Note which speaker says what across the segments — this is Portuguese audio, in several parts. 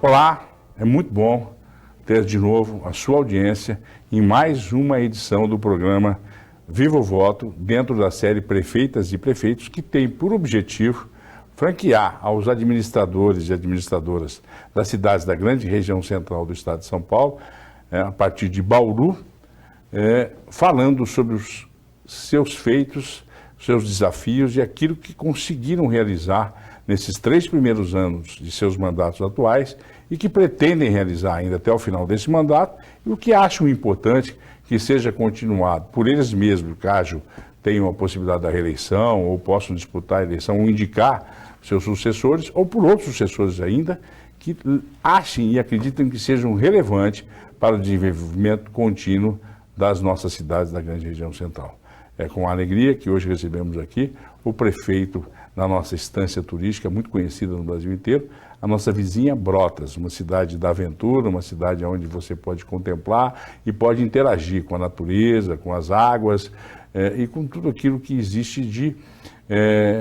Speaker 1: Olá, é muito bom ter de novo a sua audiência em mais uma edição do programa Viva o Voto, dentro da série Prefeitas e Prefeitos, que tem por objetivo franquear aos administradores e administradoras das cidades da grande região central do estado de São Paulo, a partir de Bauru, falando sobre os seus feitos, seus desafios e aquilo que conseguiram realizar nesses 3 primeiros anos de seus mandatos atuais e que pretendem realizar ainda até o final desse mandato e o que acham importante que seja continuado por eles mesmos, caso tenham a possibilidade da reeleição ou possam disputar a eleição ou indicar seus sucessores ou por outros sucessores ainda que achem e acreditem que sejam relevantes para o desenvolvimento contínuo das nossas cidades da grande região central. É com alegria que hoje recebemos aqui o prefeito da nossa estância turística, muito conhecida no Brasil inteiro, a nossa vizinha Brotas, uma cidade da aventura, uma cidade onde você pode contemplar e pode interagir com a natureza, com as águas e com tudo aquilo que existe de,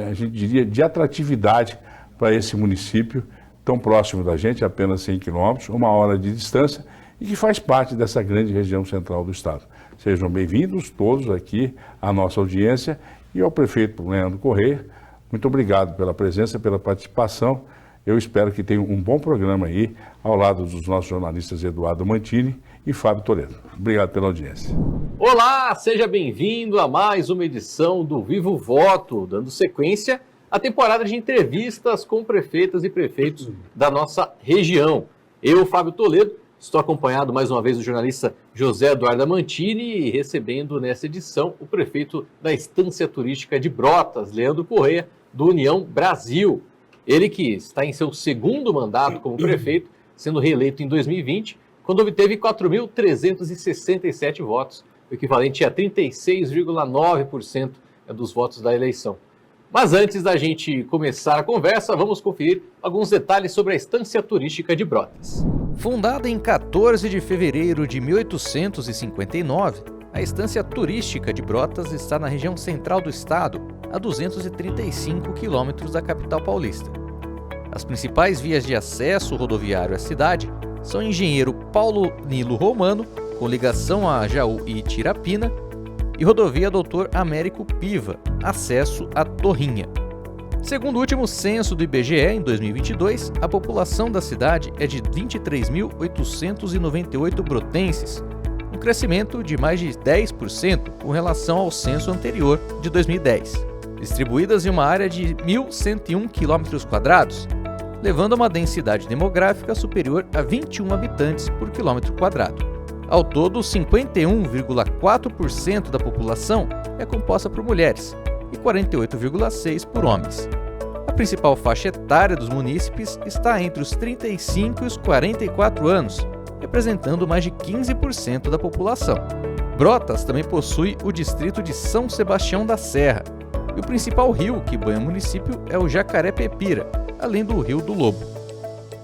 Speaker 1: a gente diria, de atratividade para esse município tão próximo da gente, apenas 100 quilômetros, 1 hora de distância, e que faz parte dessa grande região central do estado. Sejam bem-vindos todos aqui à nossa audiência e ao prefeito Leandro Correia. Muito obrigado pela presença, pela participação. Eu espero que tenham um bom programa aí, ao lado dos nossos jornalistas Eduardo Mantini e Fábio Toledo. Obrigado pela audiência.
Speaker 2: Olá, seja bem-vindo a mais uma edição do Viva o Voto, dando sequência à temporada de entrevistas com prefeitas e prefeitos da nossa região. Eu, Fábio Toledo, estou acompanhado mais uma vez do jornalista José Eduardo Mantini e recebendo nessa edição o prefeito da Estância Turística de Brotas, Leandro Correia, do União Brasil. Ele que está em seu segundo mandato como prefeito, sendo reeleito em 2020, quando obteve 4.367 votos, o equivalente a 36,9% dos votos da eleição. Mas antes da gente começar a conversa, vamos conferir alguns detalhes sobre a Estância Turística de Brotas.
Speaker 3: Fundada em 14 de fevereiro de 1859, a Estância Turística de Brotas está na região central do estado, a 235 quilômetros da capital paulista. As principais vias de acesso rodoviário à cidade são Engenheiro Paulo Nilo Romano, com ligação a Jaú e Tirapina, e Rodovia Doutor Américo Piva, acesso a Torrinha. Segundo o último censo do IBGE, em 2022, a população da cidade é de 23.898 brotenses, um crescimento de mais de 10% com relação ao censo anterior de 2010, distribuídas em uma área de 1.101 km², levando a uma densidade demográfica superior a 21 habitantes por quilômetro quadrado. Ao todo, 51,4% da população é composta por mulheres e 48,6% por homens. A principal faixa etária dos munícipes está entre os 35 e os 44 anos, representando mais de 15% da população. Brotas também possui o distrito de São Sebastião da Serra, e o principal rio que banha o município é o Jacaré-Pepira, além do Rio do Lobo.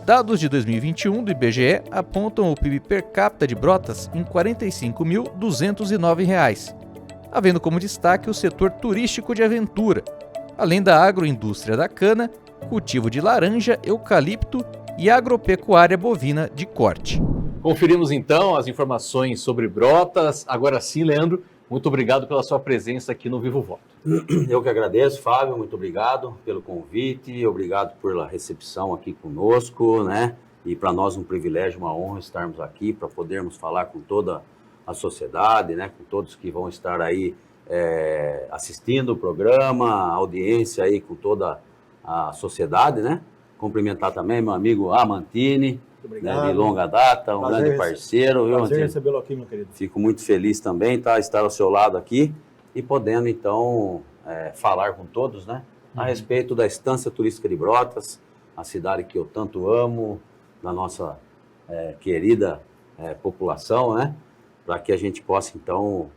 Speaker 3: Dados de 2021 do IBGE apontam o PIB per capita de Brotas em R$ 45.209, havendo como destaque o setor turístico de aventura, além da agroindústria da cana, cultivo de laranja, eucalipto e agropecuária bovina de corte.
Speaker 2: Conferimos então as informações sobre Brotas. Agora sim, Leandro, muito obrigado pela sua presença aqui no Vivo Voto.
Speaker 4: Eu que agradeço, Fábio, muito obrigado pelo convite, obrigado pela recepção aqui conosco, né? E para nós um privilégio, uma honra estarmos aqui para podermos falar com toda a sociedade, né? Com todos que vão estar aí assistindo o programa, a audiência aí com toda a sociedade, né? Cumprimentar também meu amigo Amantini, né, de longa data, um grande parceiro.
Speaker 5: Prazer recebê-lo aqui, meu querido.
Speaker 4: Fico muito feliz também, tá, estar ao seu lado aqui e podendo, então, falar com todos, né, a respeito da Estância Turística de Brotas, a cidade que eu tanto amo, da nossa querida população, né, para que a gente possa, então,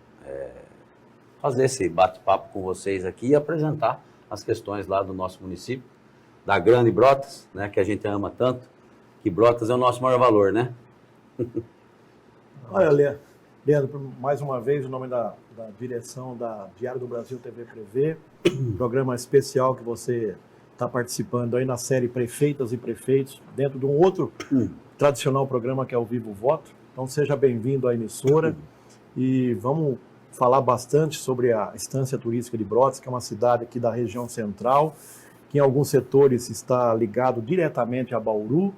Speaker 4: fazer esse bate-papo com vocês aqui e apresentar as questões lá do nosso município, da Grande Brotas, né, que a gente ama tanto, que Brotas é o nosso maior valor, né?
Speaker 5: Olha, Leandro, mais uma vez, em nome da direção da Diário do Brasil TV Prevê, programa especial que você está participando aí na série Prefeitas e Prefeitos, dentro de um outro tradicional programa que é o Vivo Voto. Então seja bem-vindo à emissora e vamos falar bastante sobre a Estância Turística de Brotas, que é uma cidade aqui da região central, que em alguns setores está ligado diretamente a Bauru,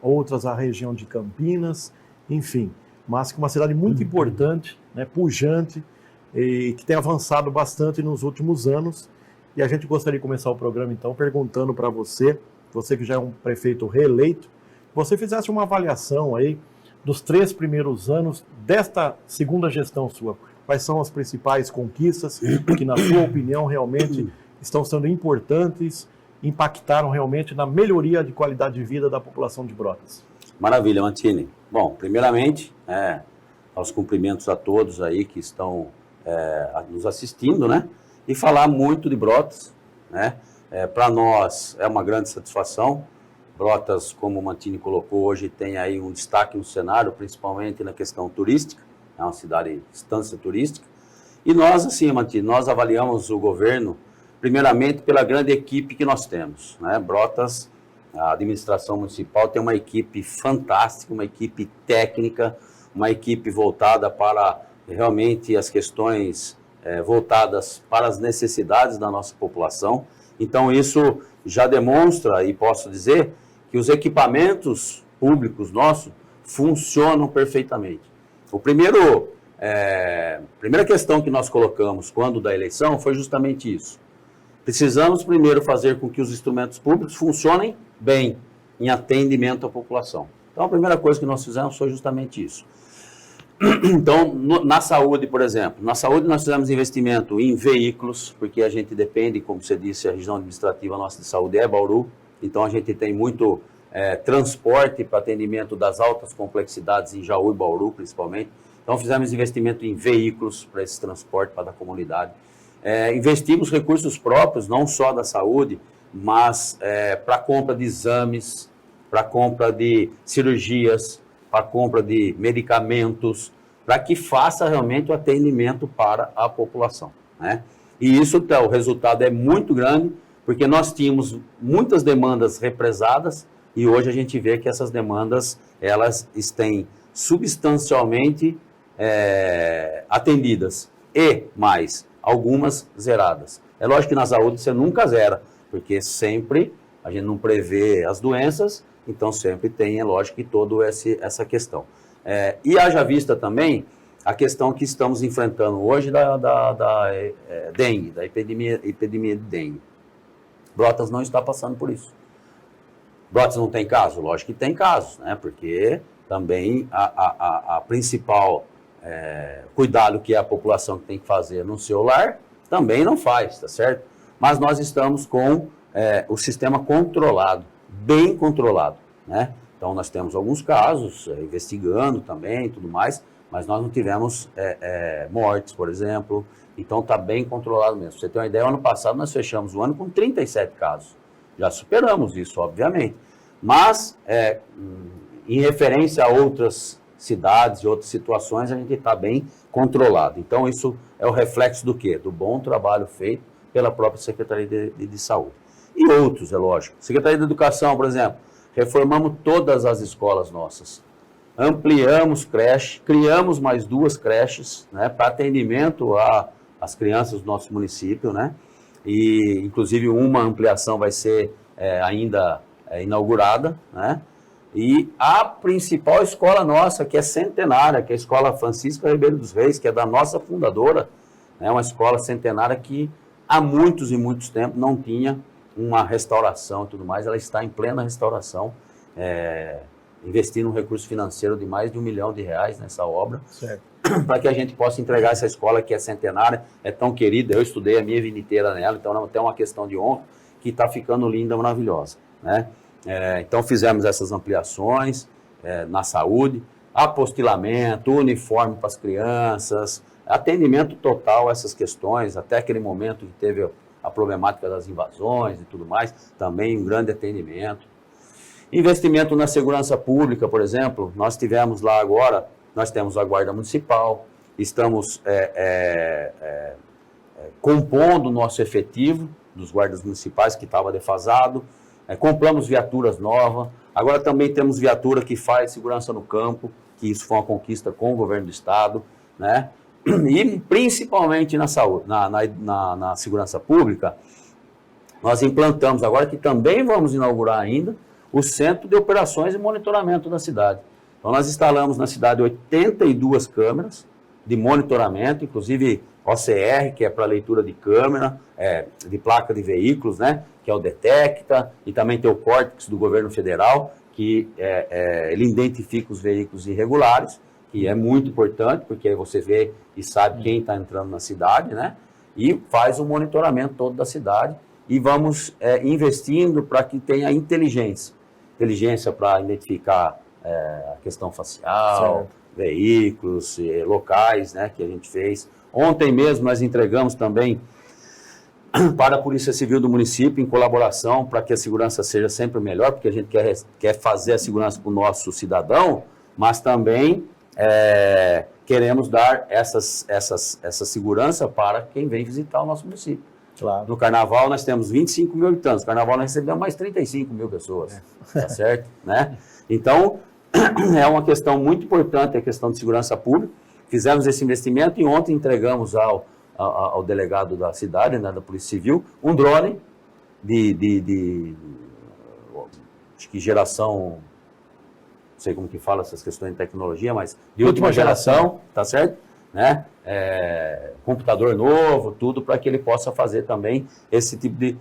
Speaker 5: outras à região de Campinas, enfim, mas que é uma cidade muito importante, né, pujante, e que tem avançado bastante nos últimos anos. E a gente gostaria de começar o programa, então, perguntando para você que já é um prefeito reeleito, você fizesse uma avaliação aí dos 3 primeiros anos desta segunda gestão sua. Quais são as principais conquistas que, na sua opinião, realmente estão sendo importantes, impactaram realmente na melhoria de qualidade de vida da população de Brotas?
Speaker 4: Maravilha, Mantini. Bom, primeiramente, aos cumprimentos a todos aí que estão nos assistindo, né? E falar muito de Brotas, né? Para nós é uma grande satisfação. Brotas, como o Mantini colocou hoje, tem aí um destaque no cenário, principalmente na questão turística. É uma cidade, estância turística. E nós, assim, Mantini, nós avaliamos o governo, primeiramente, pela grande equipe que nós temos, né? Brotas, a administração municipal tem uma equipe fantástica, uma equipe técnica, uma equipe voltada para realmente as questões voltadas para as necessidades da nossa população. Então, isso já demonstra, e posso dizer, que os equipamentos públicos nossos funcionam perfeitamente. Primeira questão que nós colocamos quando da eleição foi justamente isso. Precisamos primeiro fazer com que os instrumentos públicos funcionem bem em atendimento à população. Então, a primeira coisa que nós fizemos foi justamente isso. Então, na saúde, por exemplo, na saúde nós fizemos investimento em veículos, porque a gente depende, como você disse, a região administrativa nossa de saúde é Bauru, então a gente tem muito transporte para atendimento das altas complexidades em Jaú e Bauru, principalmente. Então, fizemos investimento em veículos para esse transporte para a comunidade. Investimos recursos próprios, não só da saúde, mas para a compra de exames, para a compra de cirurgias, para a compra de medicamentos, para que faça realmente o atendimento para a população, né? E isso, o resultado é muito grande, porque nós tínhamos muitas demandas represadas e hoje a gente vê que essas demandas, elas estão substancialmente atendidas e mais, algumas zeradas. É lógico que na saúde você nunca zera, porque sempre a gente não prevê as doenças, então sempre tem, é lógico, que toda essa questão. E haja vista também a questão que estamos enfrentando hoje da dengue, da epidemia de dengue. Brotas não está passando por isso. Brotas não tem caso? Lógico que tem casos, né? Porque também a principal cuidado que a população tem que fazer no seu lar também não faz, tá certo? Mas nós estamos com o sistema controlado, bem controlado, né? Então, nós temos alguns casos, investigando também e tudo mais, mas nós não tivemos mortes, por exemplo. Então, está bem controlado mesmo. Pra você ter uma ideia, ano passado nós fechamos o ano com 37 casos. Já superamos isso, obviamente. Mas, em referência a outras cidades e outras situações, a gente está bem controlado. Então, isso é o reflexo do quê? Do bom trabalho feito pela própria Secretaria de Saúde. E outros, é lógico. Secretaria de Educação, por exemplo, reformamos todas as escolas nossas. Ampliamos creche, criamos mais 2 creches, né, para atendimento às crianças do nosso município, né? E, inclusive, uma ampliação vai ser ainda inaugurada, né? E a principal escola nossa, que é centenária, que é a Escola Francisca Ribeiro dos Reis, que é da nossa fundadora, é uma escola centenária que há muitos e muitos tempos não tinha uma restauração e tudo mais. Ela está em plena restauração, investindo um recurso financeiro de mais de R$1 milhão nessa obra, para que a gente possa entregar essa escola que é centenária, é tão querida. Eu estudei a minha vida inteira nela, então não tem uma questão de honra, que está ficando linda, maravilhosa, né? Então fizemos essas ampliações na saúde, apostilamento, uniforme para as crianças, atendimento total a essas questões, até aquele momento que teve a problemática das invasões e tudo mais, também um grande atendimento. Investimento na segurança pública, por exemplo, nós tivemos lá agora, nós temos a Guarda Municipal, estamos compondo o nosso efetivo, dos guardas municipais, que estava defasado. Compramos viaturas novas. Agora também temos viatura que faz segurança no campo, que isso foi uma conquista com o governo do estado, né? E principalmente na saúde, na segurança pública, nós implantamos, agora que também vamos inaugurar ainda, o Centro de Operações e Monitoramento da cidade. Então nós instalamos na cidade 82 câmeras de monitoramento, inclusive OCR, que é para leitura de câmera, de placa de veículos, né? Que é o Detecta, e também tem o Córtex do governo federal, que ele identifica os veículos irregulares, que é muito importante, porque aí você vê e sabe quem está entrando na cidade, né? E faz o monitoramento todo da cidade, e vamos investindo para que tenha inteligência para identificar a questão facial, certo, veículos, locais, né, que a gente fez. Ontem mesmo nós entregamos também para a Polícia Civil do município, em colaboração, para que a segurança seja sempre melhor, porque a gente quer fazer a segurança para o nosso cidadão, mas também queremos dar essa segurança para quem vem visitar o nosso município. Claro. No Carnaval nós temos 25 mil habitantes, no Carnaval nós recebemos mais 35 mil pessoas, tá certo? Né? Então, é uma questão muito importante, a questão de segurança pública. Fizemos esse investimento e ontem entregamos ao delegado da cidade, né, da Polícia Civil, um drone acho que geração, não sei como que fala essas questões de tecnologia, mas de última geração, tá certo? Né? Computador novo, tudo para que ele possa fazer também esse tipo de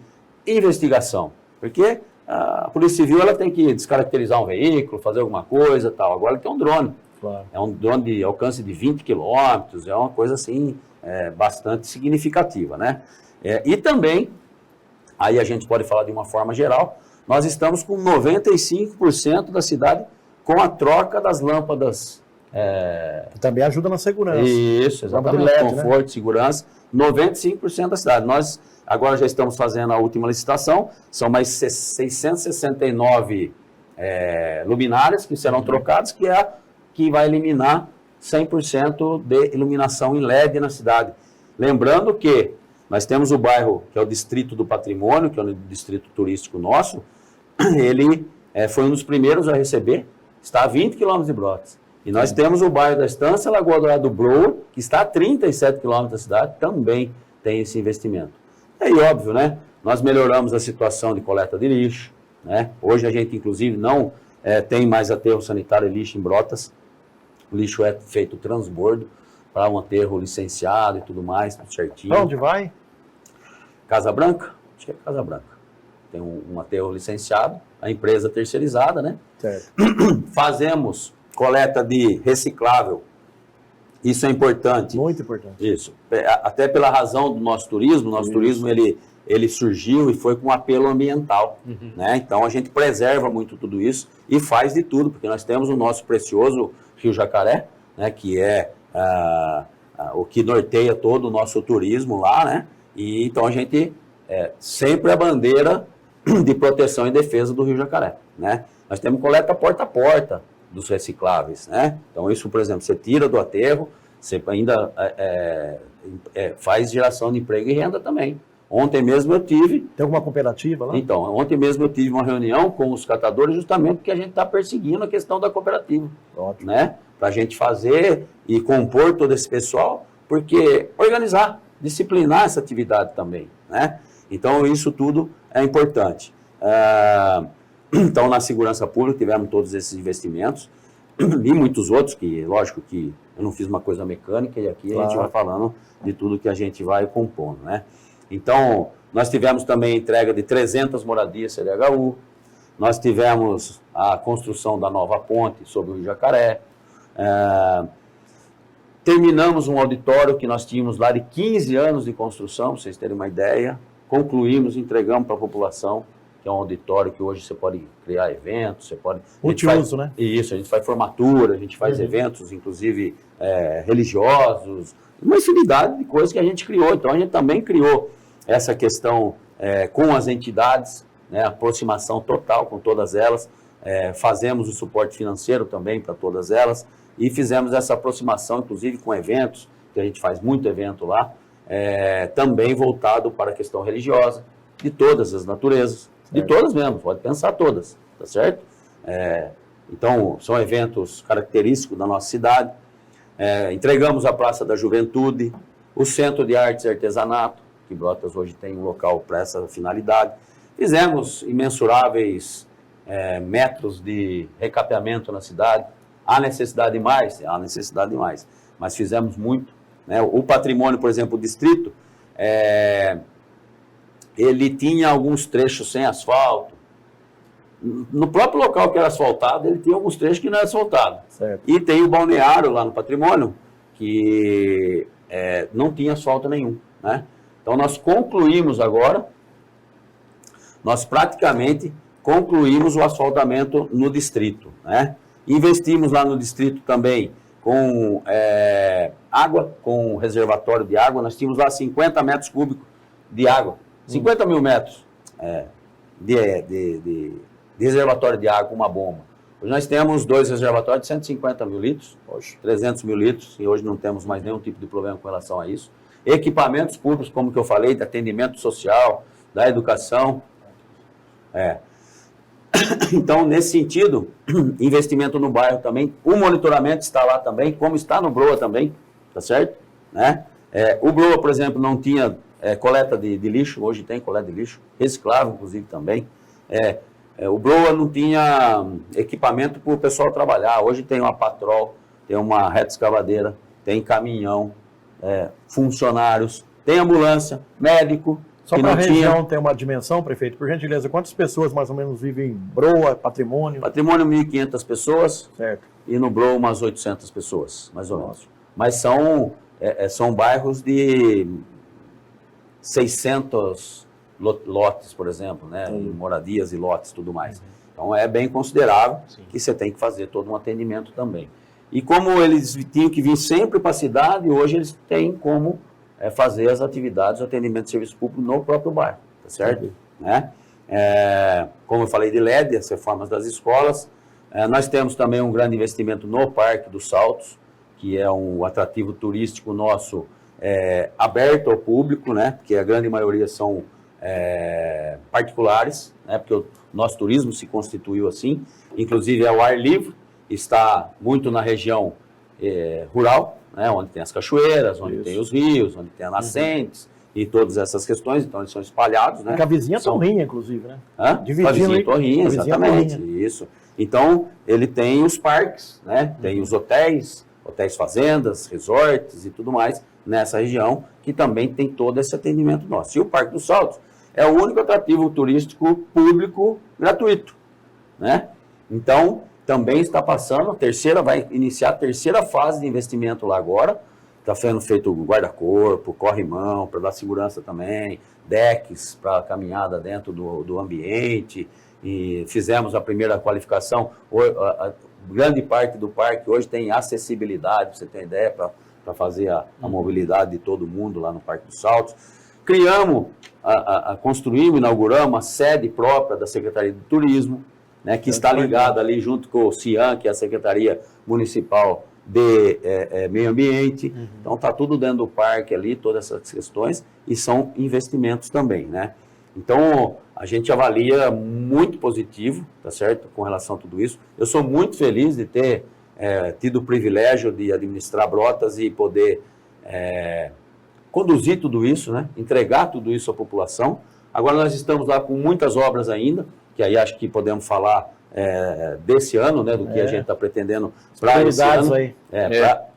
Speaker 4: investigação. Porque a Polícia Civil ela tem que descaracterizar um veículo, fazer alguma coisa, tal. Agora ele tem um drone. Claro. É um drone de alcance de 20 quilômetros, é uma coisa assim bastante significativa, né? E também, aí a gente pode falar de uma forma geral, nós estamos com 95% da cidade com a troca das lâmpadas.
Speaker 5: Que também ajuda na segurança.
Speaker 4: Isso, exatamente. LED, conforto, né? Segurança. 95% da cidade. Nós agora já estamos fazendo a última licitação, são mais 669 luminárias que serão trocadas, que vai eliminar 100% de iluminação em LED na cidade. Lembrando que nós temos o bairro, que é o Distrito do Patrimônio, que é o distrito turístico nosso, ele foi um dos primeiros a receber, está a 20 quilômetros de Brotas. E nós temos o bairro da Estância Lagoa Dourada do Broa, que está a 37 quilômetros da cidade, também tem esse investimento. E óbvio, né? Nós melhoramos a situação de coleta de lixo, né? Hoje a gente, inclusive, não tem mais aterro sanitário e lixo em Brotas. O lixo é feito transbordo para um aterro licenciado e tudo mais, tudo certinho.
Speaker 5: Para onde vai?
Speaker 4: Casa Branca? Acho que é Casa Branca. Tem um aterro licenciado, a empresa terceirizada, né?
Speaker 5: Certo.
Speaker 4: Fazemos coleta de reciclável. Isso é importante.
Speaker 5: Muito importante.
Speaker 4: Isso. Até pela razão do nosso turismo. Nosso turismo, ele surgiu e foi com apelo ambiental. Né? Então, a gente preserva muito tudo isso e faz de tudo, porque nós temos o nosso precioso Rio Jacaré, né? Que é o que norteia todo o nosso turismo lá, né? E então a gente sempre a bandeira de proteção e defesa do Rio Jacaré, né? Nós temos coleta porta a porta dos recicláveis, né? Então isso, por exemplo, você tira do aterro, você ainda faz geração de emprego e renda também. Ontem mesmo eu tive...
Speaker 5: Tem alguma cooperativa lá?
Speaker 4: Então, ontem mesmo eu tive uma reunião com os catadores justamente porque a gente está perseguindo a questão da cooperativa. Ótimo. Né? Para a gente fazer e compor todo esse pessoal, porque organizar, disciplinar essa atividade também, né? Então isso tudo é importante. Então na segurança pública tivemos todos esses investimentos e muitos outros, que lógico que eu não fiz uma coisa mecânica e aqui a gente vai falando de tudo que a gente vai compondo, né? Então, nós tivemos também a entrega de 300 moradias CDHU, nós tivemos a construção da nova ponte sobre o Rio Jacaré, terminamos um auditório que nós tínhamos lá de 15 anos de construção, para vocês terem uma ideia, concluímos, entregamos para a população, que é um auditório que hoje você pode criar eventos, você pode...
Speaker 5: Multiuso, né?
Speaker 4: Isso, a gente faz formatura, a gente faz eventos, inclusive religiosos, uma infinidade de coisas que a gente criou. Então, a gente também criou essa questão com as entidades, né, aproximação total com todas elas, fazemos o suporte financeiro também para todas elas e fizemos essa aproximação, inclusive com eventos, que a gente faz muito evento lá, também voltado para a questão religiosa, de todas as naturezas, de todas mesmo, pode pensar todas, tá certo? Então, são eventos característicos da nossa cidade. Entregamos a Praça da Juventude, o Centro de Artes e Artesanato, que Brotas hoje tem um local para essa finalidade. Fizemos imensuráveis metros de recapeamento na cidade. Há necessidade de mais? Há necessidade de mais, mas fizemos muito. Né? O patrimônio, por exemplo, o distrito, ele tinha alguns trechos sem asfalto. No próprio local que era asfaltado, ele tinha alguns trechos que não era asfaltado.
Speaker 5: Certo.
Speaker 4: E tem o balneário lá no patrimônio, que não tinha asfalto nenhum. Né? Então, nós concluímos agora, nós praticamente concluímos o asfaltamento no distrito. Né? Investimos lá no distrito também com água, com reservatório de água. Nós tínhamos lá 50 metros cúbicos de água, 50 mil metros de reservatório de água com uma bomba. Hoje nós temos 2 reservatórios de 150 mil litros, 300 mil litros, e hoje não temos mais nenhum tipo de problema com relação a isso. Equipamentos públicos, como que eu falei, de atendimento social, da educação. Então, nesse sentido, investimento no bairro também, o monitoramento está lá também, como está no BROA também, tá certo? Né? O BROA, por exemplo, não tinha coleta de lixo, hoje tem coleta de lixo, reciclável, inclusive, também. O BROA não tinha equipamento para o pessoal trabalhar, hoje tem uma patrol, tem uma reta escavadeira, tem caminhão, funcionários, tem ambulância, médico.
Speaker 5: Só para a região ter uma dimensão, prefeito, por gentileza, quantas pessoas mais ou menos vivem em BROA, patrimônio?
Speaker 4: Patrimônio, 1.500 pessoas.
Speaker 5: Certo.
Speaker 4: E no BROA, umas 800 pessoas, mais ou menos. Mas são bairros de 600 lotes, por exemplo, né? Moradias e lotes e tudo mais. Então, é bem considerável que você tem que fazer todo um atendimento também. E como eles tinham que vir sempre para a cidade, hoje eles têm como fazer as atividades, o atendimento de serviço público no próprio bairro, tá certo? Né? Como eu falei de LED, as reformas das escolas, nós temos também um grande investimento no Parque dos Saltos, que é um atrativo turístico nosso aberto ao público, né? Porque a grande maioria são particulares, né? Porque o nosso turismo se constituiu assim, inclusive ao ar livre, está muito na região rural, né, onde tem as cachoeiras, onde tem os rios, onde tem as nascentes e todas essas questões, então eles são espalhados. Né?
Speaker 5: Porque a vizinha Torrinha, inclusive, né?
Speaker 4: A vizinha Torrinha, exatamente, isso. Então, ele tem os parques, né? Tem os hotéis fazendas, resorts e tudo mais nessa região, que também tem todo esse atendimento nosso. E o Parque dos Saltos é o único atrativo turístico público gratuito, né? Então, também está passando, vai iniciar a terceira fase de investimento lá agora. Está sendo feito guarda-corpo, corrimão, para dar segurança também, decks para caminhada dentro do ambiente. E fizemos a primeira qualificação. A grande parte do parque hoje tem acessibilidade, para você ter ideia, para fazer a mobilidade de todo mundo lá no Parque dos Saltos. Construímos, inauguramos uma sede própria da Secretaria de Turismo, né, que está ligada ali junto com o CIAM, que é a Secretaria Municipal de Meio Ambiente. Então, está tudo dentro do parque ali, todas essas questões, e são investimentos também, né? Então, a gente avalia muito positivo, tá certo, com relação a tudo isso. Eu sou muito feliz de ter tido o privilégio de administrar Brotas e poder conduzir tudo isso, né, entregar tudo isso à população. Agora, nós estamos lá com muitas obras ainda, que aí acho que podemos falar desse ano, né, do que a gente está pretendendo para esse ano,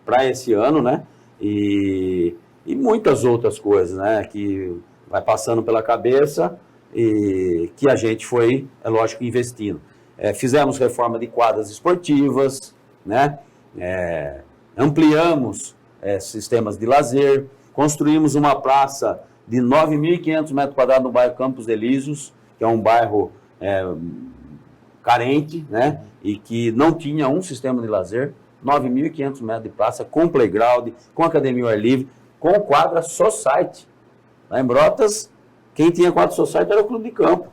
Speaker 4: para esse ano, né, e muitas outras coisas, né, que vai passando pela cabeça e que a gente foi, lógico, investindo. Fizemos reforma de quadras esportivas, né, ampliamos sistemas de lazer, construímos uma praça de 9.500 metros quadrados no bairro Campos Elíseos, que é um bairro carente, né, e que não tinha um sistema de lazer, 9.500 metros de praça, com playground, com academia ao ar livre, com quadra society. Lá em Brotas, quem tinha quadra society era o Clube de Campo,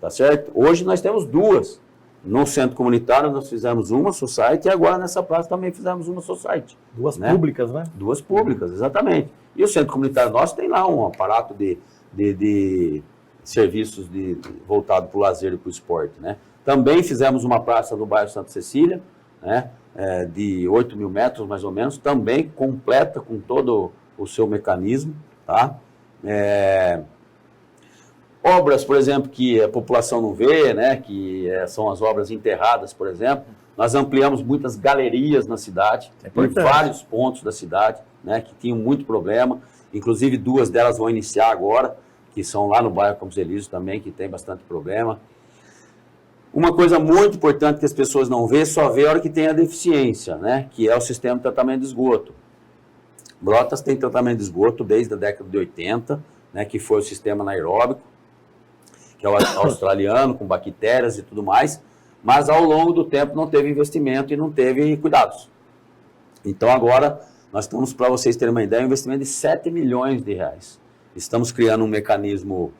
Speaker 4: tá certo? Hoje nós temos 2. No centro comunitário nós fizemos uma society e agora nessa praça também fizemos uma society.
Speaker 5: 2
Speaker 4: né?
Speaker 5: públicas, né?
Speaker 4: 2 públicas, exatamente. E o centro comunitário nosso tem lá um aparato de serviços voltados para o lazer e para o esporte, né? Também fizemos uma praça no bairro Santa Cecília, né? De 8 mil metros, mais ou menos, também completa com todo o seu mecanismo, tá? Obras, por exemplo, que a população não vê, né? Que são as obras enterradas, por exemplo. Nós ampliamos muitas galerias na cidade, em vários pontos da cidade, né? Que tinham muito problema. Inclusive, 2 delas vão iniciar agora, que são lá no bairro Campos Elíseos também, que tem bastante problema. Uma coisa muito importante que as pessoas não vê, só vê a hora que tem a deficiência, né? Que é o sistema de tratamento de esgoto. Brotas tem tratamento de esgoto desde a década de 80, né? Que foi o sistema anaeróbico, que é o australiano, com bactérias e tudo mais, mas ao longo do tempo não teve investimento e não teve cuidados. Então agora nós estamos, para vocês terem uma ideia, um investimento de 7 milhões de reais. Estamos criando um mecanismo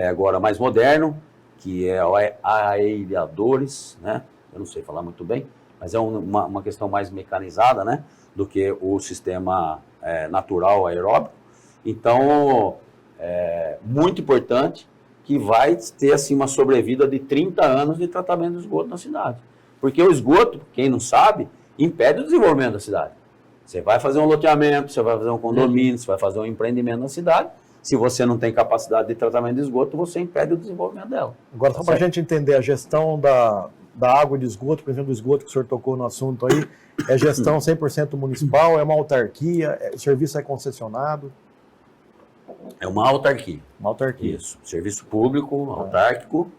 Speaker 4: agora mais moderno, que é aeradores, né? Eu não sei falar muito bem, mas é uma questão mais mecanizada, né? Do que o sistema natural aeróbico. Então, muito importante, que vai ter assim, uma sobrevida de 30 anos de tratamento de esgoto na cidade. Porque o esgoto, quem não sabe, impede o desenvolvimento da cidade. Você vai fazer um loteamento, você vai fazer um condomínio, você vai fazer um empreendimento na cidade. Se você não tem capacidade de tratamento de esgoto, você impede o desenvolvimento dela.
Speaker 5: Agora, só para a gente entender, a gestão da água de esgoto, por exemplo, do esgoto que o senhor tocou no assunto aí, é gestão 100% municipal, é uma autarquia, o serviço é concessionado?
Speaker 4: É uma autarquia.
Speaker 5: Uma autarquia.
Speaker 4: Isso, serviço público, autárquico,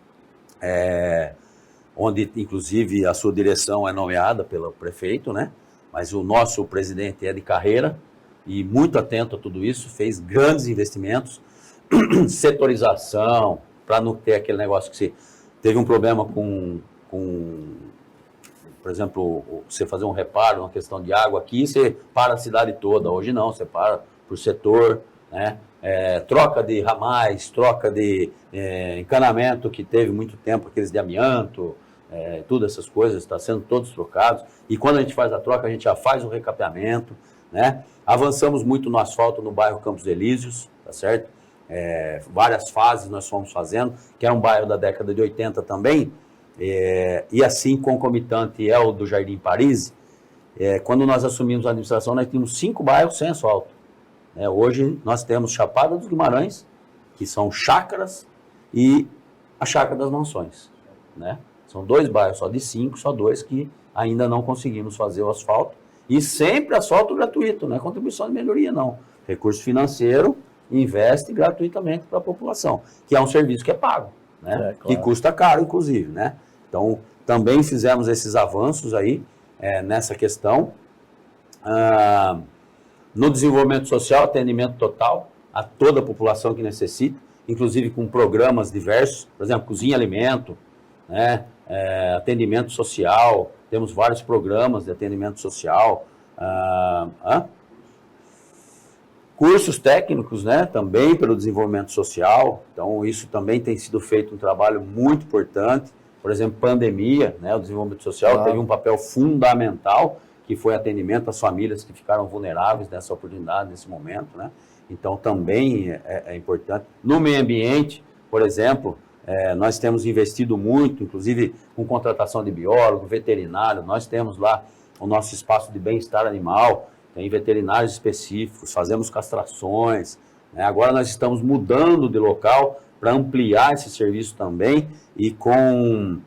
Speaker 4: onde inclusive a sua direção é nomeada pelo prefeito, né? Mas o nosso presidente é de carreira e muito atento a tudo isso, fez grandes investimentos, setorização, para não ter aquele negócio que você teve um problema com, por exemplo, você fazer um reparo, uma questão de água aqui, você para a cidade toda. Hoje não, você para por setor, né? Troca de ramais, troca de encanamento que teve muito tempo, aqueles de amianto, tudo essas coisas, está sendo todos trocados. E quando a gente faz a troca, a gente já faz o recapeamento, né? Avançamos muito no asfalto no bairro Campos Elíseos, tá certo? Várias fases nós fomos fazendo, que é um bairro da década de 80 também, e assim concomitante é o do Jardim Paris. Quando nós assumimos a administração, nós tínhamos 5 bairros sem asfalto. Hoje nós temos Chapada dos Guimarães, que são chácaras, e a Chácara das Mansões, né? São 2 bairros, só de 5, só 2 que ainda não conseguimos fazer o asfalto. E sempre asfalto gratuito, não é contribuição de melhoria, não. Recurso financeiro investe gratuitamente para a população, que é um serviço que é pago, né? Claro. Que custa caro, inclusive, né? Então, também fizemos esses avanços aí nessa questão. No desenvolvimento social, atendimento total a toda a população que necessita, inclusive com programas diversos, por exemplo, cozinha e alimento, né? Atendimento social, temos vários programas de atendimento social, cursos técnicos, né? Também pelo desenvolvimento social. Então, isso também tem sido feito um trabalho muito importante. Por exemplo, pandemia, né? O desenvolvimento social teve um papel fundamental, que foi atendimento às famílias que ficaram vulneráveis nessa oportunidade, nesse momento, né? Então, também é importante. No meio ambiente, por exemplo, nós temos investido muito, inclusive com contratação de biólogo, veterinário. Nós temos lá o nosso espaço de bem-estar animal, tem veterinários específicos, fazemos castrações, né? Agora nós estamos mudando de local para ampliar esse serviço também e com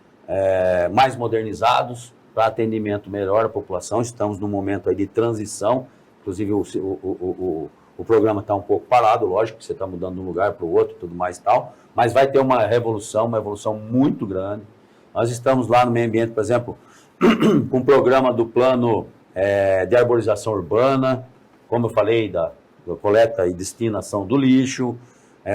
Speaker 4: mais modernizados, para atendimento melhor à população. Estamos num momento aí de transição, inclusive o programa está um pouco parado, lógico que você está mudando de um lugar para o outro, tudo mais e tal, mas vai ter uma evolução muito grande. Nós estamos lá no meio ambiente, por exemplo, com o programa do plano de arborização urbana, como eu falei, da coleta e destinação do lixo.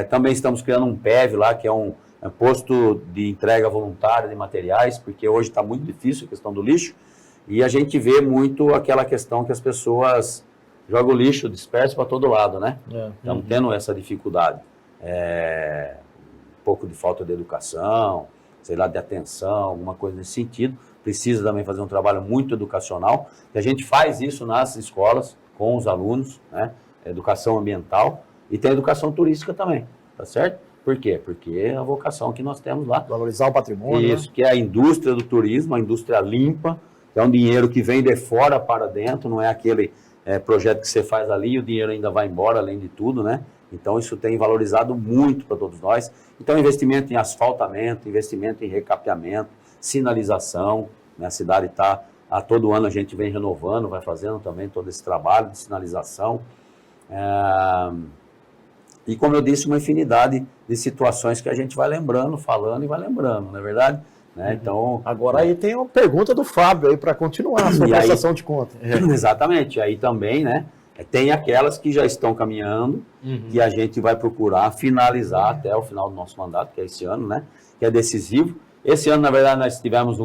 Speaker 4: Também estamos criando um PEV lá, que é um posto de entrega voluntária de materiais, porque hoje está muito difícil a questão do lixo, e a gente vê muito aquela questão que as pessoas jogam o lixo disperso para todo lado, né? Estamos tendo essa dificuldade. Um pouco de falta de educação, sei lá, de atenção, alguma coisa nesse sentido. Precisa também fazer um trabalho muito educacional, e a gente faz isso nas escolas, com os alunos, né? Educação ambiental, e tem educação turística também, tá certo? Por quê? Porque é a vocação que nós temos lá.
Speaker 5: Valorizar o patrimônio.
Speaker 4: Isso, que é a indústria do turismo, a indústria limpa, que é um dinheiro que vem de fora para dentro, não é aquele projeto que você faz ali e o dinheiro ainda vai embora, além de tudo, né? Então, isso tem valorizado muito para todos nós. Então, investimento em asfaltamento, investimento em recapeamento, sinalização, né? A cidade está, a todo ano a gente vem renovando, vai fazendo também todo esse trabalho de sinalização. E, como eu disse, uma infinidade de situações que a gente vai lembrando, falando e vai lembrando, não é verdade? Né? Então,
Speaker 5: Agora aí tem uma pergunta do Fábio aí para continuar a sua
Speaker 4: E aí-
Speaker 5: prestação de conta.
Speaker 4: exatamente, aí também, né? Tem aquelas que já estão caminhando, que a gente vai procurar finalizar até o final do nosso mandato, que é esse ano, né? Que é decisivo. Esse ano, na verdade, nós tivemos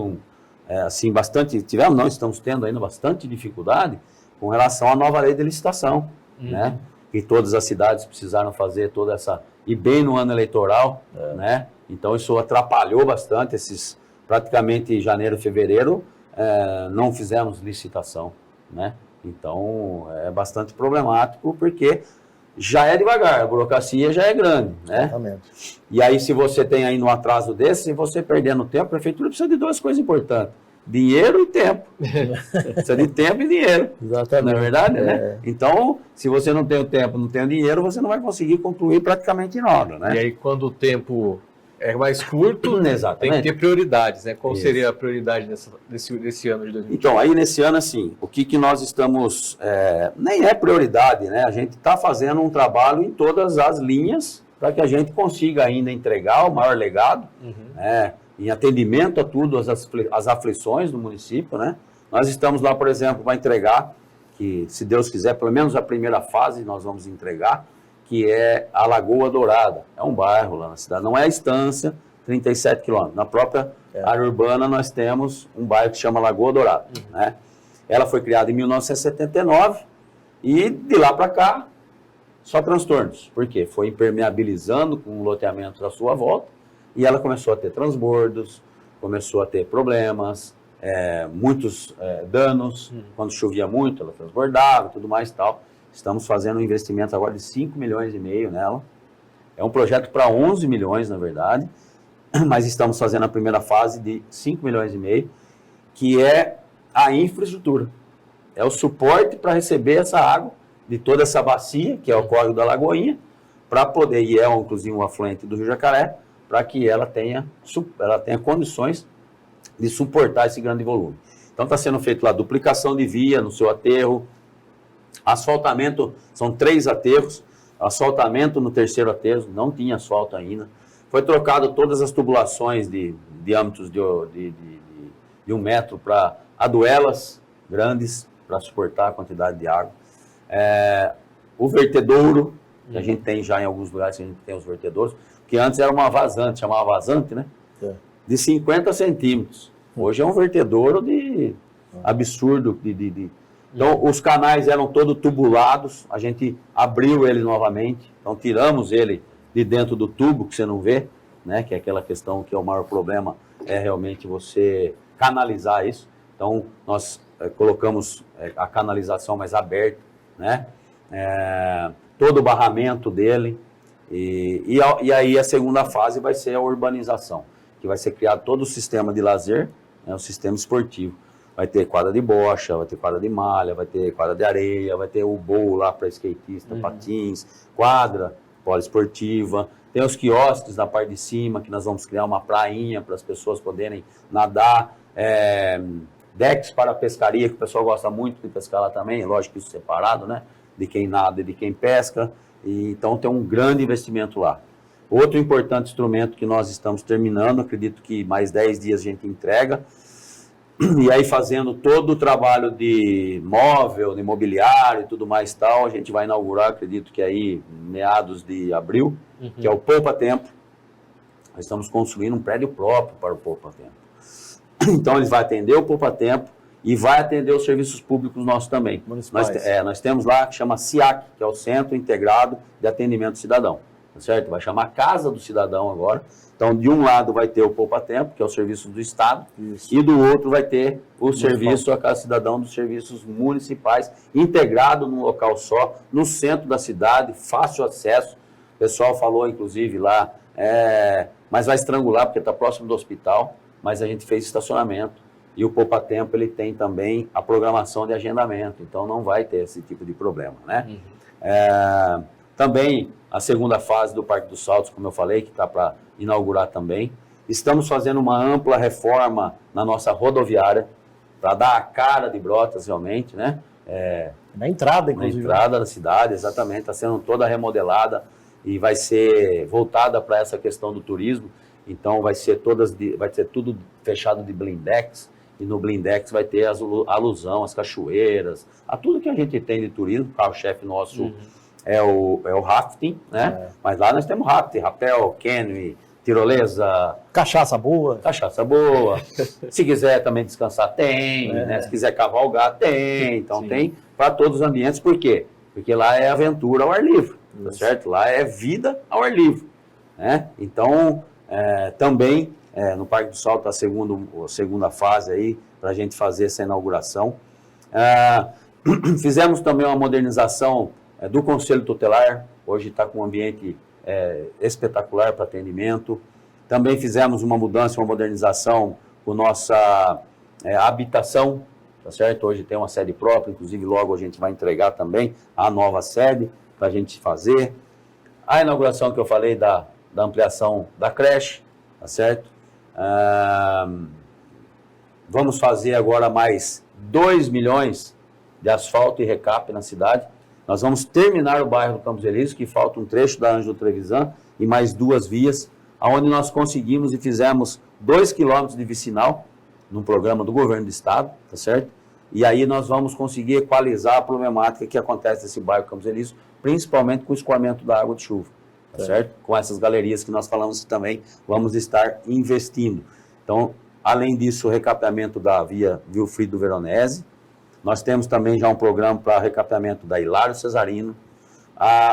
Speaker 4: estamos tendo ainda bastante dificuldade com relação à nova lei de licitação, né? Que todas as cidades precisaram fazer toda essa, e bem no ano eleitoral, né? Então isso atrapalhou bastante, praticamente janeiro, fevereiro, não fizemos licitação, né? Então é bastante problemático, porque já é devagar, a burocracia já é grande, né?
Speaker 5: Exatamente.
Speaker 4: E aí, se você tem aí um atraso desse, se você perdendo tempo, a prefeitura precisa de duas coisas importantes: dinheiro e tempo. Precisa de tempo e dinheiro.
Speaker 5: Exatamente.
Speaker 4: Não é verdade, né? Então, se você não tem o tempo, não tem o dinheiro, você não vai conseguir concluir praticamente nada, né?
Speaker 2: E aí, quando o tempo é mais curto, tem
Speaker 4: Exatamente.
Speaker 2: que ter prioridades, né? Qual
Speaker 4: Isso.
Speaker 2: seria a prioridade desse ano de 2020?
Speaker 4: Então, aí nesse ano, assim, o que nós estamos... nem é prioridade, né? A gente está fazendo um trabalho em todas as linhas para que a gente consiga ainda entregar o maior legado, né? Em atendimento a tudo, as aflições do município, né? Nós estamos lá, por exemplo, para entregar, que se Deus quiser, pelo menos a primeira fase nós vamos entregar, que é a Lagoa Dourada. É um bairro lá na cidade, não é a Estância, 37 quilômetros. Na própria área urbana nós temos um bairro que chama Lagoa Dourada, né? Ela foi criada em 1979 e de lá para cá só transtornos. Por quê? Foi impermeabilizando com o loteamento à sua volta e ela começou a ter transbordos, começou a ter problemas, muitos danos. Quando chovia muito, ela transbordava e tudo mais e tal. Estamos fazendo um investimento agora de 5,5 milhões nela. É um projeto para 11 milhões, na verdade, mas estamos fazendo a primeira fase de 5,5 milhões, que é a infraestrutura. É o suporte para receber essa água de toda essa bacia, que é o córrego da Lagoinha, para poder, e é inclusive um afluente do Rio Jacaré, para que ela tenha condições de suportar esse grande volume. Então está sendo feito lá duplicação de via no seu aterro, asfaltamento, são 3 aterros, asfaltamento no terceiro aterro, não tinha asfalto ainda. Foi trocado todas as tubulações de diâmetros de 1 metro para aduelas grandes, para suportar a quantidade de água. O vertedouro, que a gente tem já em alguns lugares, a gente tem os vertedouros, que antes era uma vazante, chamava vazante, né? De 50 centímetros. Hoje é um vertedouro de absurdo. Então, os canais eram todos tubulados, a gente abriu ele novamente, então tiramos ele de dentro do tubo, que você não vê, né? Que é aquela questão que é o maior problema, é realmente você canalizar isso. Então, nós colocamos a canalização mais aberta, né? Todo o barramento dele, e aí a segunda fase vai ser a urbanização, que vai ser criado todo o sistema de lazer, né? O sistema esportivo. Vai ter quadra de bocha, vai ter quadra de malha, vai ter quadra de areia, vai ter o bowl lá para skatista, patins, quadra poliesportiva. Tem os quiosques na parte de cima, que nós vamos criar uma prainha para as pessoas poderem nadar. Decks para pescaria, que o pessoal gosta muito de pescar lá também, lógico que isso separado, né? De quem nada e de quem pesca. E, então tem um grande investimento lá. Outro importante instrumento que nós estamos terminando, acredito que mais 10 dias a gente entrega, e aí fazendo todo o trabalho de móvel, de imobiliário e tudo mais tal, a gente vai inaugurar, acredito que aí meados de abril, que é o Poupa Tempo. Nós estamos construindo um prédio próprio para o Poupa Tempo. Então eles vão atender o Poupa Tempo e vai atender os serviços públicos nossos também. Nós temos lá que chama CIAC, que é o Centro Integrado de Atendimento Cidadão, tá certo? Vai chamar Casa do Cidadão agora. Então, de um lado vai ter o Poupa Tempo, que é o serviço do Estado, e do outro vai ter o serviço a Casa Cidadão dos serviços municipais, integrado num local só, no centro da cidade, fácil acesso. O pessoal falou, inclusive, lá mas vai estrangular porque está próximo do hospital, mas a gente fez estacionamento. E o Poupa Tempo, ele tem também a programação de agendamento, então não vai ter esse tipo de problema, né? Também a segunda fase do Parque dos Saltos, como eu falei, que está para inaugurar também. Estamos fazendo uma ampla reforma na nossa rodoviária, para dar a cara de Brotas realmente, né?
Speaker 5: Na entrada, inclusive.
Speaker 4: Na entrada da cidade, exatamente, está sendo toda remodelada e vai ser voltada para essa questão do turismo. Então vai ser tudo fechado de blindex, e no blindex vai ter alusão às cachoeiras, a tudo que a gente tem de turismo. O carro-chefe nosso é o rafting, né? Mas lá nós temos rafting, rapel, canoe, tirolesa.
Speaker 5: Cachaça boa.
Speaker 4: Cachaça boa. Se quiser também descansar, tem. Né? Se quiser cavalgar, tem. Então tem para todos os ambientes. Por quê? Porque lá é aventura ao ar livre, tá certo? Lá é vida ao ar livre, né? Então, também no Parque do Salto, a segunda fase aí, para a gente fazer essa inauguração. Fizemos também uma modernização do Conselho Tutelar, hoje está com um ambiente espetacular para atendimento. Também fizemos uma mudança, uma modernização com nossa habitação, tá certo? Hoje tem uma sede própria, inclusive logo a gente vai entregar também a nova sede para a gente fazer. A inauguração que eu falei da ampliação da creche, tá certo? Vamos fazer agora mais 2 milhões de asfalto e recap na cidade. Nós vamos terminar o bairro do Campos Elíseos, que falta um trecho da Ângelo Trevisan e mais 2 vias, onde nós conseguimos e fizemos 2 quilômetros de vicinal num programa do governo do estado, tá certo? E aí nós vamos conseguir equalizar a problemática que acontece nesse bairro Campos Elíseos, principalmente com o escoamento da água de chuva, tá certo? Com essas galerias que nós falamos também, vamos estar investindo. Então, além disso, o recapeamento da via Vilfrido Veronese. Nós temos também já um programa para recapeamento da Hilário Cesarino.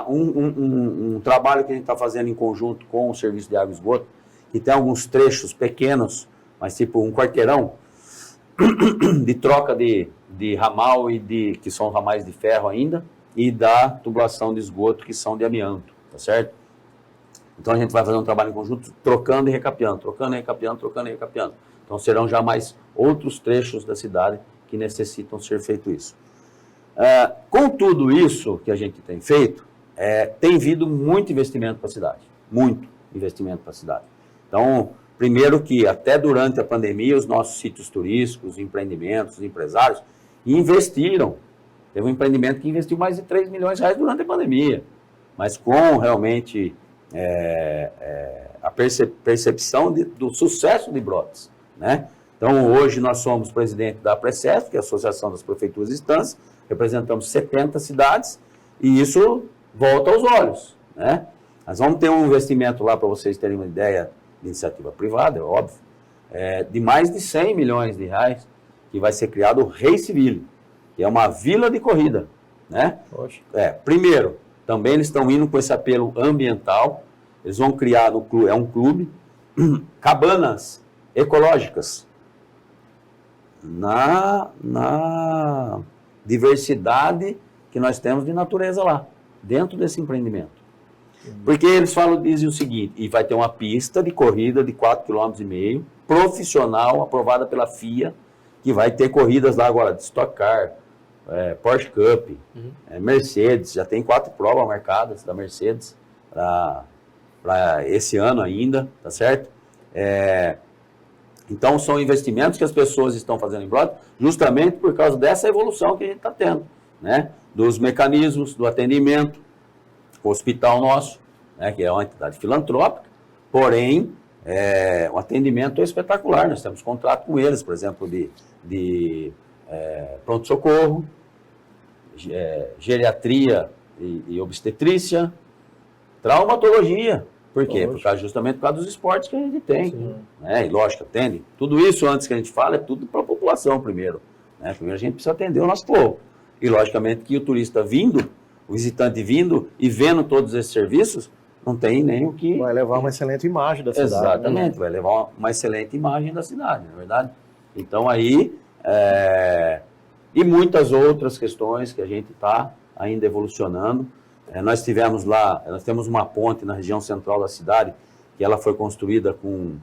Speaker 4: Um trabalho que a gente está fazendo em conjunto com o Serviço de Água e Esgoto, que tem alguns trechos pequenos, mas tipo um quarteirão, de troca de ramal que são ramais de ferro ainda, e da tubulação de esgoto, que são de amianto, tá certo? Então a gente vai fazer um trabalho em conjunto, trocando e recapeando, trocando e recapeando, trocando e recapeando. Então serão já mais outros trechos da cidade que necessitam ser feito isso. Com tudo isso que a gente tem feito, tem vindo muito investimento para a cidade, muito investimento para a cidade. Então, primeiro que até durante a pandemia, os nossos sítios turísticos, empreendimentos, os empresários investiram. Teve um empreendimento que investiu mais de 3 milhões de reais durante a pandemia, mas com realmente a percepção do sucesso de Brotas, né? Então, hoje nós somos presidente da APRECESP, que é a Associação das Prefeituras e Instâncias, representamos 70 cidades, e isso volta aos olhos, né? Nós vamos ter um investimento lá, para vocês terem uma ideia, de iniciativa privada, é óbvio, de mais de 100 milhões de reais, que vai ser criado o Raceville, que é uma vila de corrida, né? Primeiro, também eles estão indo com esse apelo ambiental, eles vão criar um clube, cabanas ecológicas, na diversidade que nós temos de natureza lá, dentro desse empreendimento. Porque eles dizem o seguinte, e vai ter uma pista de corrida de 4,5 km, profissional, aprovada pela FIA, que vai ter corridas lá agora de Stock Car, Porsche Cup, Mercedes, já tem 4 provas marcadas da Mercedes para esse ano ainda, tá certo? Então, são investimentos que as pessoas estão fazendo em Brotas justamente por causa dessa evolução que a gente está tendo, né? Dos mecanismos, do atendimento, o hospital nosso, né, que é uma entidade filantrópica, porém, o atendimento é espetacular. Nós temos contrato com eles, por exemplo, de pronto-socorro, geriatria e obstetrícia, traumatologia. Por quê? Justamente por causa dos esportes que a gente tem. Né? E lógico, atende. Tudo isso, antes que a gente fale, é tudo para a população primeiro. Né? Primeiro a gente precisa atender o nosso povo. E logicamente que o turista vindo, o visitante vindo e vendo todos esses serviços, não tem nem o que...
Speaker 5: Vai levar uma excelente imagem da cidade.
Speaker 4: Exatamente, vai levar uma excelente imagem da cidade, não é verdade? Então aí, e muitas outras questões que a gente está ainda evolucionando. Nós temos uma ponte na região central da cidade, que ela foi construída com...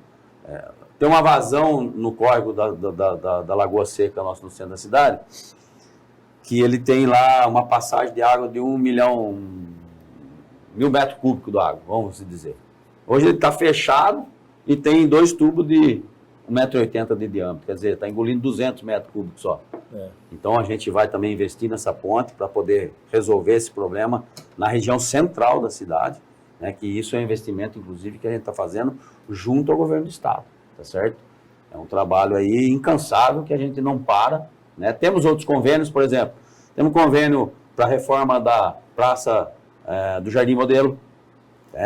Speaker 4: tem uma vazão no córrego da Lagoa Seca, nosso, no centro da cidade, que ele tem lá uma passagem de água de 1.000.000 metros cúbicos de água, vamos dizer. Hoje ele está fechado e tem 2 tubos de 1,80 m de diâmetro, quer dizer, está engolindo 200 metros cúbicos só. Então a gente vai também investir nessa ponte para poder resolver esse problema na região central da cidade, né, que isso é um investimento, inclusive, que a gente está fazendo junto ao governo do estado, tá certo? É um trabalho aí incansável que a gente não para, né? Temos outros convênios, por exemplo, temos um convênio para a reforma da Praça do Jardim Modelo,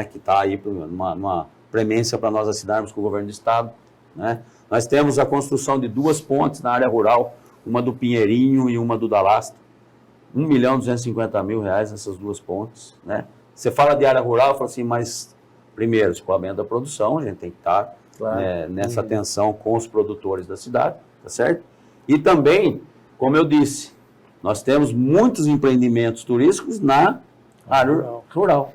Speaker 4: que está aí numa premência para nós assinarmos com o governo do estado, né? Nós temos a construção de 2 pontes na área rural, uma do Pinheirinho e uma do Dalasta, R$1.250.000 essas 2 pontes, né? Você fala de área rural, fala assim, mas primeiro, escoamento da produção, a gente tem que estar nessa atenção com os produtores da cidade, tá certo? E também, como eu disse, nós temos muitos empreendimentos turísticos na área rural.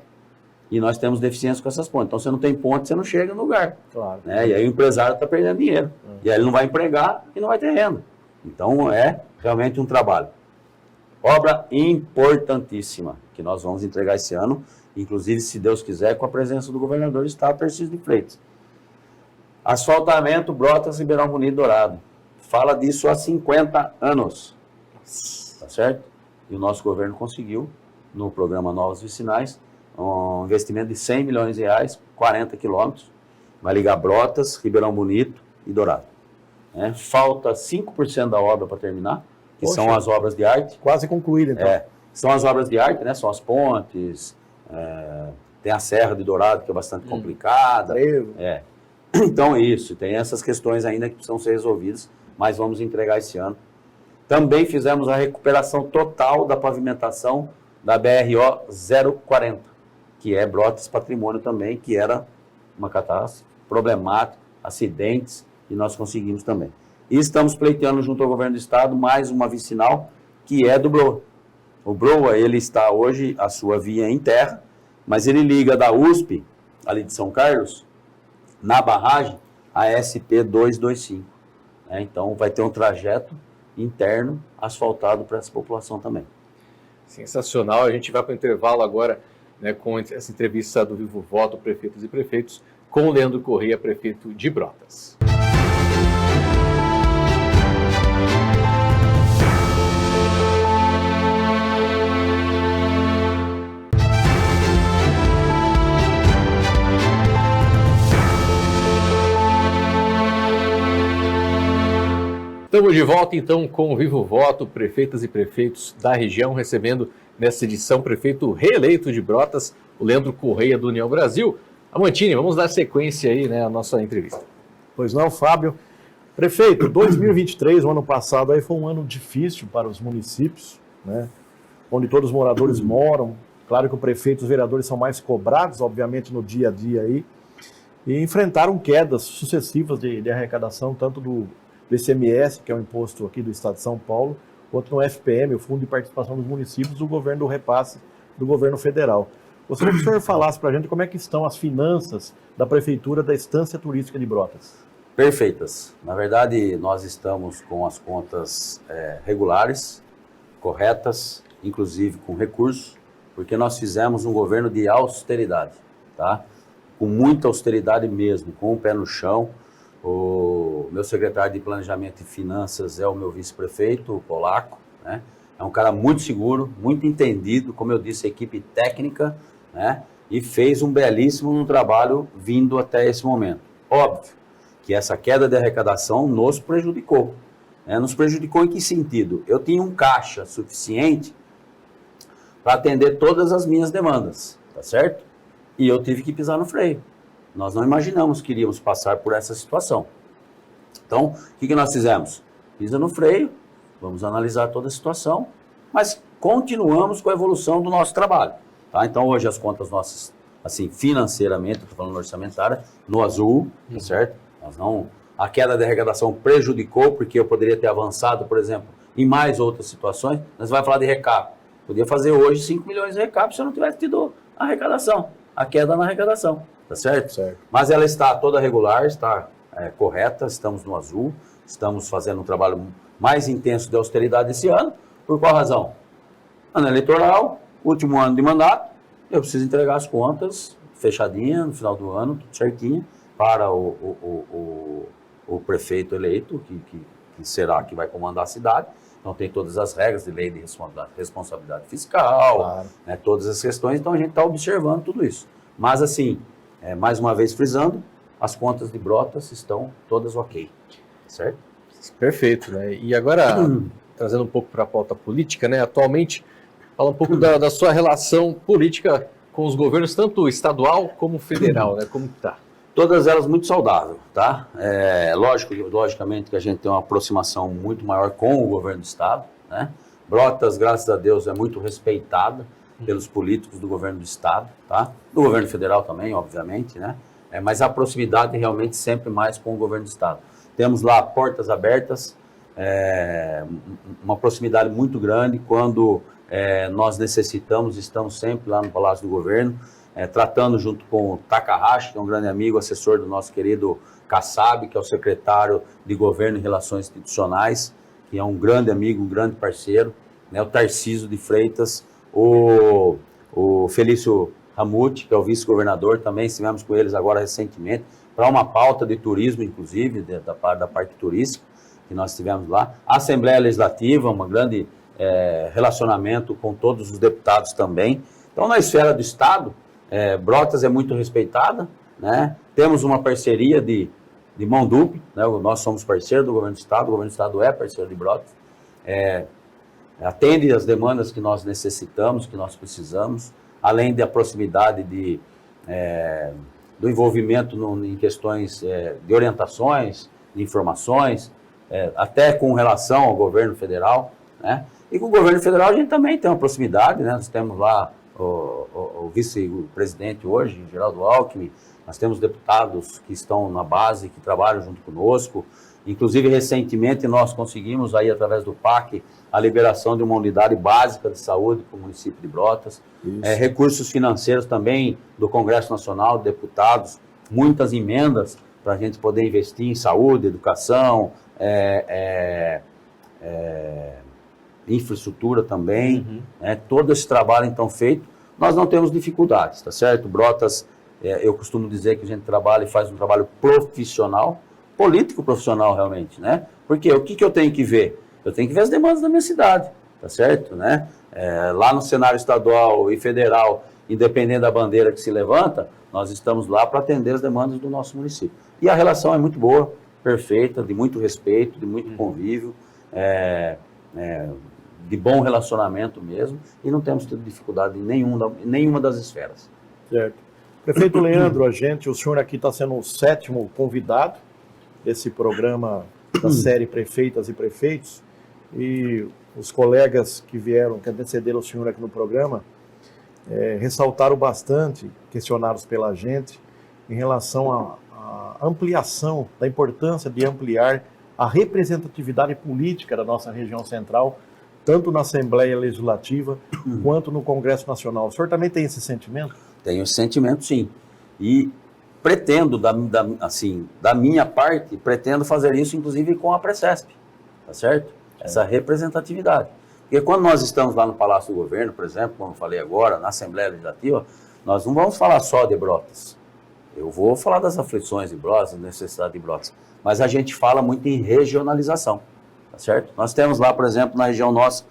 Speaker 4: E nós temos deficiência com essas pontes. Então, você não tem ponte, você não chega no lugar.
Speaker 5: Claro.
Speaker 4: Né? E aí o empresário está perdendo dinheiro. E aí ele não vai empregar e não vai ter renda. Então, é realmente um trabalho. Obra importantíssima, que nós vamos entregar esse ano, inclusive, se Deus quiser, com a presença do governador do estado, Tarcísio de Freitas. Asfaltamento Brotas, Ribeirão Bonito, Dourado. Fala disso há 50 anos. Tá certo? E o nosso governo conseguiu, no programa Novos Vicinais, um investimento de R$100 milhões, 40 quilômetros, vai ligar Brotas, Ribeirão Bonito e Dourado. Falta 5% da obra para terminar, que são as obras de arte.
Speaker 5: Quase concluída, então.
Speaker 4: São as obras de arte, né? São as pontes, tem a Serra de Dourado, que é bastante complicada. Então, isso, tem essas questões ainda que precisam ser resolvidas, mas vamos entregar esse ano. Também fizemos a recuperação total da pavimentação da BRO 040, que é Brotas Patrimônio também, que era uma catástrofe problemática, acidentes, e nós conseguimos também. E estamos pleiteando junto ao governo do estado mais uma vicinal, que é do BROA. O BROA, ele está hoje, a sua via em terra, mas ele liga da USP, ali de São Carlos, na barragem, a SP 225. Então vai ter um trajeto interno asfaltado para essa população também.
Speaker 2: Sensacional. A gente vai para o intervalo agora, né, com essa entrevista do Vivo Voto, Prefeitos e Prefeitos, com o Leandro Correia, prefeito de Brotas. Estamos de volta, então, com o Vivo Voto, prefeitas e prefeitos da região, recebendo nessa edição o prefeito reeleito de Brotas, o Leandro Correia, do União Brasil. Amantini, vamos dar sequência aí, né, à nossa entrevista.
Speaker 5: Pois não, Fábio. Prefeito, 2023, o ano passado, aí foi um ano difícil para os municípios, né, onde todos os moradores moram. Claro que o prefeito e os vereadores são mais cobrados, obviamente, no dia a dia aí, e enfrentaram quedas sucessivas de arrecadação, tanto do ICMS, que é o imposto aqui do estado de São Paulo, quanto no FPM, o Fundo de Participação dos Municípios, do governo do repasse do governo federal. Gostaria que o senhor falasse para a gente como é que estão as finanças da Prefeitura da Estância Turística de Brotas.
Speaker 4: Perfeitas. Na verdade, nós estamos com as contas regulares, corretas, inclusive com recursos, porque nós fizemos um governo de austeridade, tá? Com muita austeridade mesmo, com o pé no chão. O meu secretário de Planejamento e Finanças é o meu vice-prefeito, o Polaco, né? É um cara muito seguro, muito entendido, como eu disse, equipe técnica, né? E fez um belíssimo trabalho vindo até esse momento. Óbvio que essa queda de arrecadação nos prejudicou. Nos prejudicou em que sentido? Eu tinha um caixa suficiente para atender todas as minhas demandas, tá certo? E eu tive que pisar no freio. Nós não imaginamos que iríamos passar por essa situação. Então, o que nós fizemos? Pisa no freio, vamos analisar toda a situação, mas continuamos com a evolução do nosso trabalho. Tá? Então, hoje as contas nossas, assim, financeiramente, estou falando orçamentária, no azul, tá certo? A queda de arrecadação prejudicou, porque eu poderia ter avançado, por exemplo, em mais outras situações. Nós vamos falar de recap. Podia fazer hoje 5 milhões de recap se eu não tivesse tido a arrecadação, a queda na arrecadação. tá certo?
Speaker 5: Certo.
Speaker 4: Mas ela está toda regular, está correta, estamos no azul, estamos fazendo um trabalho mais intenso de austeridade esse ano. Por qual razão? Ano eleitoral, último ano de mandato, eu preciso entregar as contas fechadinha no final do ano, tudo certinho, para o prefeito eleito, que será que vai comandar a cidade. Então tem todas as regras de lei de responsabilidade fiscal,
Speaker 5: Claro.
Speaker 4: né, todas as questões, então a gente está observando tudo isso. Mas assim, mais uma vez frisando, as contas de Brotas estão todas ok, certo?
Speaker 2: Perfeito, né? E agora, trazendo um pouco para a pauta política, né? Atualmente, fala um pouco da sua relação política com os governos, tanto estadual como federal, né? Como que tá?
Speaker 4: Todas elas muito saudáveis, tá? Logicamente que a gente tem uma aproximação muito maior com o governo do estado, né? Brotas, graças a Deus, é muito respeitada pelos políticos do governo do estado, tá? Do governo federal também, obviamente, né? Mas a proximidade realmente sempre mais com o governo do estado. Temos lá portas abertas, uma proximidade muito grande. Quando nós necessitamos, estamos sempre lá no Palácio do Governo, tratando junto com o Takahashi, que é um grande amigo, assessor do nosso querido Kassab, que é o secretário de Governo e Relações Institucionais, que é um grande amigo, um grande parceiro, né? O Tarcísio de Freitas, o Felício Ramute, que é o vice-governador, também estivemos com eles agora recentemente, para uma pauta de turismo, inclusive, da parte turística, que nós tivemos lá. A Assembleia Legislativa, um grande relacionamento com todos os deputados também. Então, na esfera do Estado, Brotas é muito respeitada, né? Temos uma parceria de mão dupla, né? Nós somos parceiro do governo do Estado, o governo do Estado é parceiro de Brotas, atende as demandas que nós necessitamos, que nós precisamos, além da proximidade do envolvimento em questões de orientações, de informações, até com relação ao governo federal, né? E com o governo federal a gente também tem uma proximidade, né? Nós temos lá o vice-presidente hoje, Geraldo Alckmin, nós temos deputados que estão na base, que trabalham junto conosco. Inclusive, recentemente, nós conseguimos, aí, através do PAC, a liberação de uma unidade básica de saúde para o município de Brotas. Recursos financeiros também do Congresso Nacional, deputados, muitas emendas para a gente poder investir em saúde, educação, infraestrutura também. Todo esse trabalho, então, feito. Nós não temos dificuldades, tá certo? Brotas, eu costumo dizer que a gente trabalha e faz um trabalho profissional, político profissional realmente, né? Porque o que eu tenho que ver? Eu tenho que ver as demandas da minha cidade, tá certo, né? Lá no cenário estadual e federal, independente da bandeira que se levanta, nós estamos lá para atender as demandas do nosso município. E a relação é muito boa, perfeita, de muito respeito, de muito convívio, de bom relacionamento mesmo, e não temos tido dificuldade em nenhuma das esferas.
Speaker 5: Certo. Prefeito Leandro, o senhor aqui está sendo o 7º convidado desse programa da série Prefeitas e Prefeitos, e os colegas que antecederam o senhor aqui no programa, ressaltaram bastante, questionados pela gente, em relação à ampliação, da importância de ampliar a representatividade política da nossa região central, tanto na Assembleia Legislativa quanto no Congresso Nacional. O senhor também tem esse sentimento?
Speaker 4: Tenho esse sentimento, sim. E pretendo, da minha parte, pretendo fazer isso, inclusive, com a Presesp, tá certo? Essa representatividade. Porque quando nós estamos lá no Palácio do Governo, por exemplo, como eu falei agora, na Assembleia Legislativa, nós não vamos falar só de Brotas. Eu vou falar das aflições de Brotas, da necessidade de Brotas, mas a gente fala muito em regionalização, tá certo? Nós temos lá, por exemplo, na região nossa,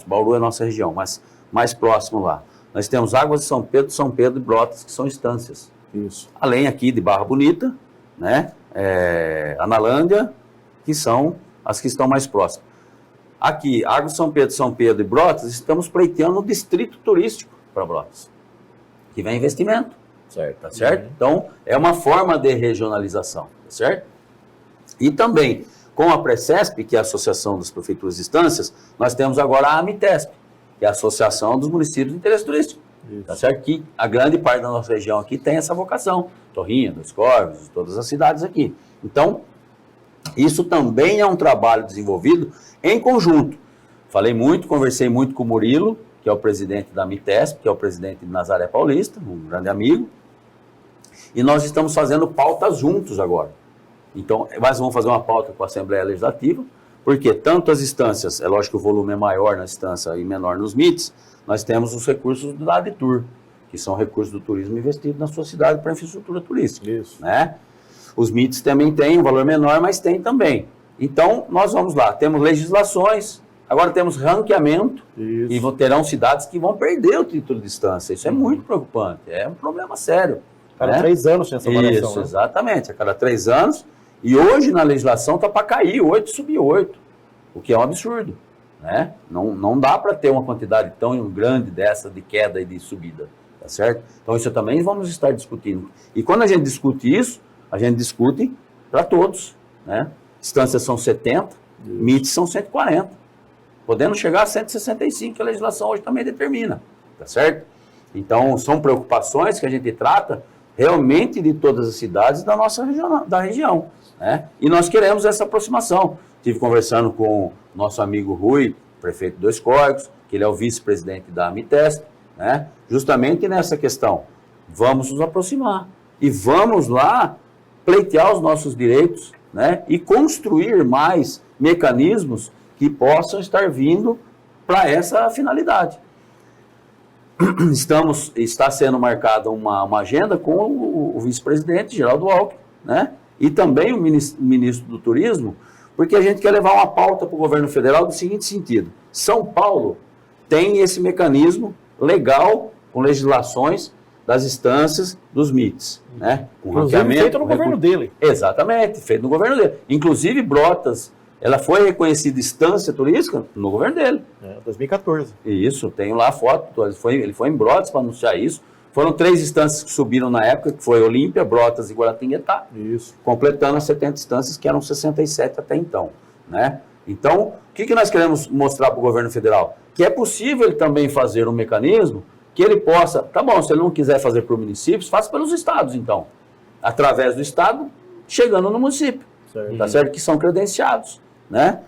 Speaker 4: Bauru é a nossa região, mas mais próximo lá, nós temos Águas de São Pedro e Brotas, que são instâncias.
Speaker 5: Isso.
Speaker 4: Além aqui de Barra Bonita, né? Analândia, que são as que estão mais próximas. Aqui, Águas de São Pedro e Brotas, estamos pleiteando um distrito turístico para Brotas, que vem investimento, certo? Tá certo? Então, é uma forma de regionalização, tá certo? E também, com a Presesp, que é a Associação das Prefeituras de Instâncias, nós temos agora a AMITESP, que é a Associação dos Municípios de Interesse Turístico. Tá certo? Que a grande parte da nossa região aqui tem essa vocação. Torrinha, Dois Corvos, todas as cidades aqui. Então, isso também é um trabalho desenvolvido em conjunto. Conversei muito com o Murilo, que é o presidente da AMITESP, que é o presidente de Nazaré Paulista, um grande amigo. E nós estamos fazendo pautas juntos agora. Então, nós vamos fazer uma pauta com a Assembleia Legislativa, porque tanto as instâncias, é lógico que o volume é maior na instância e menor nos MITs, nós temos os recursos da ADTUR, que são recursos do turismo investido na sua cidade para infraestrutura turística.
Speaker 5: Isso.
Speaker 4: Né? Os MITs também têm um valor menor, mas tem também. Então, nós vamos lá, temos legislações, agora temos ranqueamento,
Speaker 5: Isso.
Speaker 4: e terão cidades que vão perder o título de instância. Isso é muito preocupante, é um problema sério.
Speaker 5: Cada 3 anos tem essa variação.
Speaker 4: Isso,
Speaker 5: né?
Speaker 4: exatamente, a cada 3 anos. E hoje na legislação está para cair 8 subir 8, o que é um absurdo. Né? Não dá para ter uma quantidade tão grande dessa de queda e de subida, tá certo? Então isso também vamos estar discutindo. E quando a gente discute isso, a gente discute para todos. Né? Instâncias são 70, MITs são 140, podendo chegar a 165, que a legislação hoje também determina, tá certo? Então são preocupações que a gente trata realmente de todas as cidades da nossa região. Né? E nós queremos essa aproximação. Estive conversando com o nosso amigo Rui, prefeito de Dois Córregos, que ele é o vice-presidente da Amitesp, né? Justamente nessa questão. Vamos nos aproximar e vamos lá pleitear os nossos direitos, né? E construir mais mecanismos que possam estar vindo para essa finalidade. Está sendo marcada uma agenda com o vice-presidente, Geraldo Alckmin, né? E também o ministro do Turismo, porque a gente quer levar uma pauta para o governo federal do seguinte sentido. São Paulo tem esse mecanismo legal com legislações das instâncias dos MITs. Né? Com
Speaker 5: Inclusive feito no governo dele.
Speaker 4: Exatamente, feito no governo dele. Inclusive Brotas, ela foi reconhecida instância turística no governo dele.
Speaker 5: 2014.
Speaker 4: Isso, tenho lá a foto, ele foi em Brotas para anunciar isso. Foram 3 instâncias que subiram na época, que foi Olímpia, Brotas e Guaratinguetá, completando as 70 instâncias, que eram 67 até então. Né? Então, o que nós queremos mostrar para o governo federal? Que é possível ele também fazer um mecanismo que ele possa, tá bom, se ele não quiser fazer para os municípios, faça pelos estados, então. Através do estado, chegando no município. Certo. Tá certo? Que são credenciados. Né?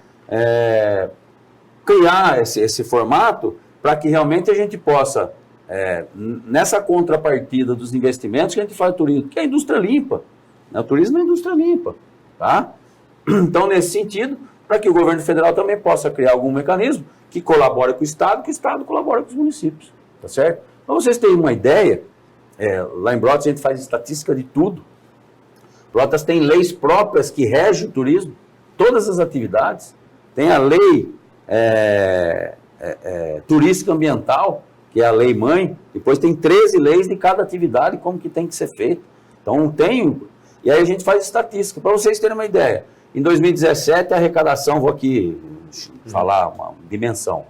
Speaker 4: Criar esse formato para que realmente a gente possa, nessa contrapartida dos investimentos que a gente faz no turismo, que é a indústria limpa. Né? O turismo é a indústria limpa. Tá? Então, nesse sentido, para que o governo federal também possa criar algum mecanismo que colabore com o Estado, que o Estado colabore com os municípios. Tá certo? Para vocês terem uma ideia, lá em Brotas a gente faz estatística de tudo. Brotas tem leis próprias que regem o turismo, todas as atividades. Tem a lei turística ambiental, que é a lei mãe, depois tem 13 leis de cada atividade, como que tem que ser feito. Então e aí a gente faz estatística, para vocês terem uma ideia. Em 2017 a arrecadação, vou aqui falar uma dimensão,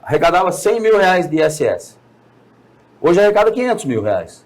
Speaker 4: arrecadava 100 mil reais de ISS. Hoje arrecada 500 mil reais.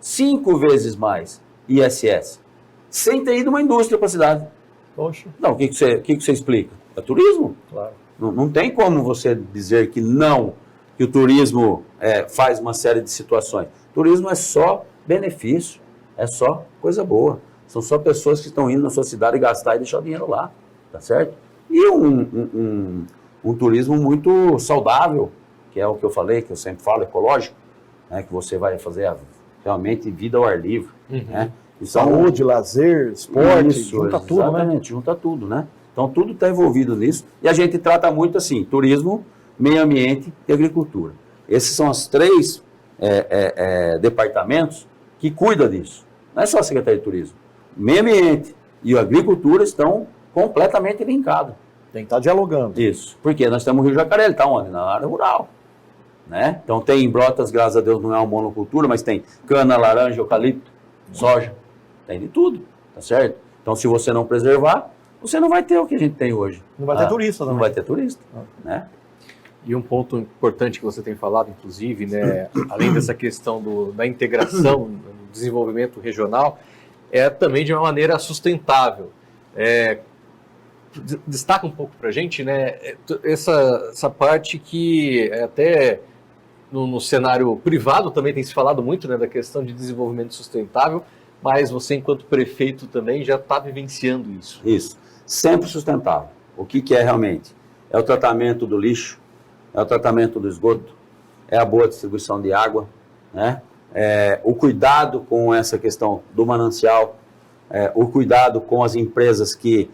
Speaker 4: 5 vezes mais ISS. Sem ter ido uma indústria para a cidade.
Speaker 5: Poxa.
Speaker 4: Não, o que você explica? É turismo.
Speaker 5: Claro.
Speaker 4: Não tem como você dizer que não, que o turismo faz uma série de situações. Turismo é só benefício, é só coisa boa. São só pessoas que estão indo na sua cidade gastar e deixar o dinheiro lá, tá certo? E um turismo muito saudável, que é o que eu falei, que eu sempre falo, ecológico, né, que você vai fazer realmente vida ao ar livre. Né? Então,
Speaker 5: saúde, lazer, esporte, junta tudo, né?
Speaker 4: Exatamente, junta tudo, né? Então tudo está envolvido nisso. E a gente trata muito assim, turismo, meio ambiente e agricultura. Esses são os 3 departamentos que cuidam disso. Não é só a Secretaria de Turismo. Meio ambiente e a agricultura estão completamente linkados.
Speaker 5: Tem que estar dialogando.
Speaker 4: Isso. Porque nós temos o Rio Jacaré, ele está onde? Na área rural. Né? Então tem em Brotas, graças a Deus, não é uma monocultura, mas tem cana, laranja, eucalipto, soja. Tem de tudo, tá certo? Então se você não preservar, você não vai ter o que a gente tem hoje.
Speaker 5: Não vai ter turista,
Speaker 4: não vai ter turista. Né?
Speaker 2: E um ponto importante que você tem falado, inclusive, né, além dessa questão da integração, do desenvolvimento regional, é também de uma maneira sustentável. Destaca um pouco para a gente, né, essa parte que até no cenário privado também tem se falado muito, né, da questão de desenvolvimento sustentável, mas você, enquanto prefeito, também já está vivenciando isso.
Speaker 4: Isso. Sempre sustentável. O que é realmente? É o tratamento do lixo, é o tratamento do esgoto, é a boa distribuição de água, né? o cuidado com essa questão do manancial, o cuidado com as empresas que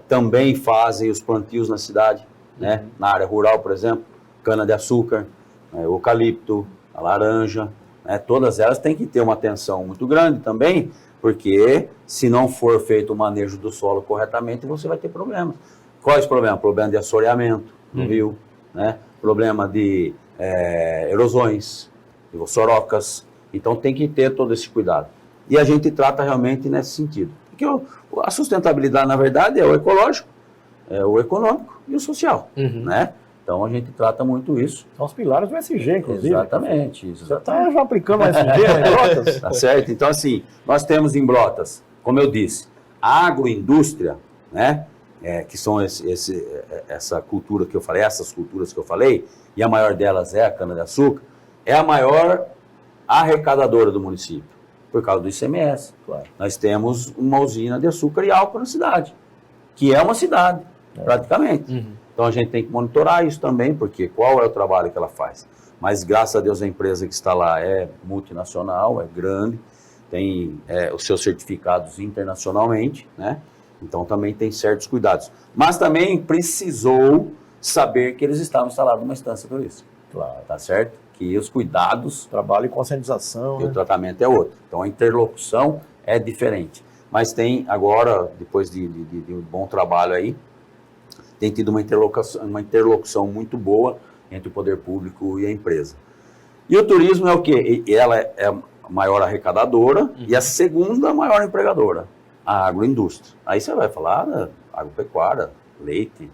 Speaker 4: também fazem os plantios na cidade, né? Na área rural, por exemplo, cana-de-açúcar, eucalipto, a laranja, né? Todas elas têm que ter uma atenção muito grande também, porque se não for feito o manejo do solo corretamente, você vai ter problemas. Quais problemas? Problema de assoreamento no rio, né? Problema de erosões, de sorocas. Então tem que ter todo esse cuidado. E a gente trata realmente nesse sentido. Porque a sustentabilidade, na verdade, é o ecológico, é o econômico e o social, né? Então a gente trata muito isso.
Speaker 5: São os pilares do SG, inclusive.
Speaker 4: Exatamente.
Speaker 5: Você está já aplicando o SG em Brotas?
Speaker 4: Tá certo? Então, assim, nós temos em Brotas, como eu disse, a agroindústria, né? Que são essa cultura que eu falei, essas culturas que eu falei, e a maior delas é a cana-de-açúcar, é a maior arrecadadora do município, por causa do ICMS.
Speaker 5: Claro.
Speaker 4: Nós temos uma usina de açúcar e álcool na cidade, que é uma cidade, praticamente. Então a gente tem que monitorar isso também, porque qual é o trabalho que ela faz? Mas graças a Deus a empresa que está lá é multinacional, é grande, tem os seus certificados internacionalmente, né? Então também tem certos cuidados. Mas também precisou saber que eles estavam instalados numa instância turística.
Speaker 5: Claro.
Speaker 4: Tá certo? Que os cuidados
Speaker 5: Trabalho e conscientização.
Speaker 4: e o tratamento é outro. Então a interlocução é diferente. Mas tem agora, depois de um bom trabalho aí, tem tido uma interlocução muito boa entre o poder público e a empresa. E o turismo é o quê? Ela é a maior arrecadadora e a segunda maior empregadora, a agroindústria. Aí você vai falar da agropecuária, leite,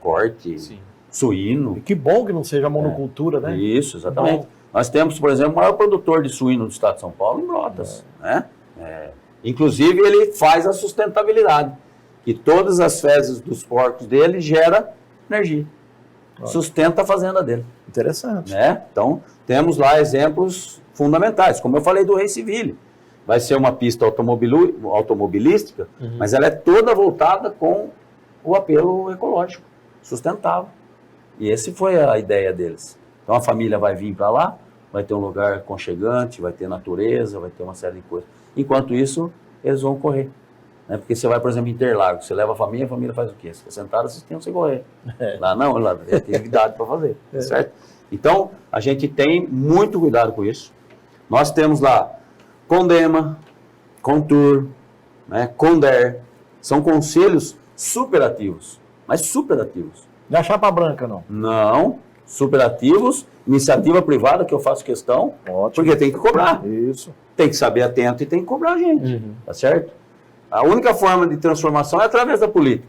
Speaker 4: corte,
Speaker 2: Sim.
Speaker 4: suíno.
Speaker 5: E que bom que não seja monocultura, né?
Speaker 4: Isso, exatamente.
Speaker 5: Bom.
Speaker 4: Nós temos, por exemplo, o maior produtor de suíno do estado de São Paulo em Brotas, né? Inclusive, ele faz a sustentabilidade, que todas as fezes dos porcos dele gera energia. Sustenta a fazenda dele.
Speaker 5: Interessante.
Speaker 4: Né? Então, temos lá exemplos fundamentais, como eu falei do Raceville. Vai ser uma pista automobilística, mas ela é toda voltada com o apelo ecológico, sustentável. E essa foi a ideia deles. Então, a família vai vir para lá, vai ter um lugar aconchegante, vai ter natureza, vai ter uma série de coisas. Enquanto isso, eles vão correr. Né? Porque você vai, por exemplo, em Interlagos, você leva a família faz o quê? Você fica sentado assistindo você correr. Lá não, lá tem atividade para fazer, certo? Então, a gente tem muito cuidado com isso. Nós temos lá Condema, Contur, né, Conder, são conselhos superativos, mas superativos.
Speaker 5: Não é chapa branca, não.
Speaker 4: Não, superativos, iniciativa privada, que eu faço questão,
Speaker 5: Ótimo.
Speaker 4: porque tem que cobrar.
Speaker 5: Isso.
Speaker 4: Tem que saber atento e tem que cobrar a gente, tá certo? A única forma de transformação é através da política.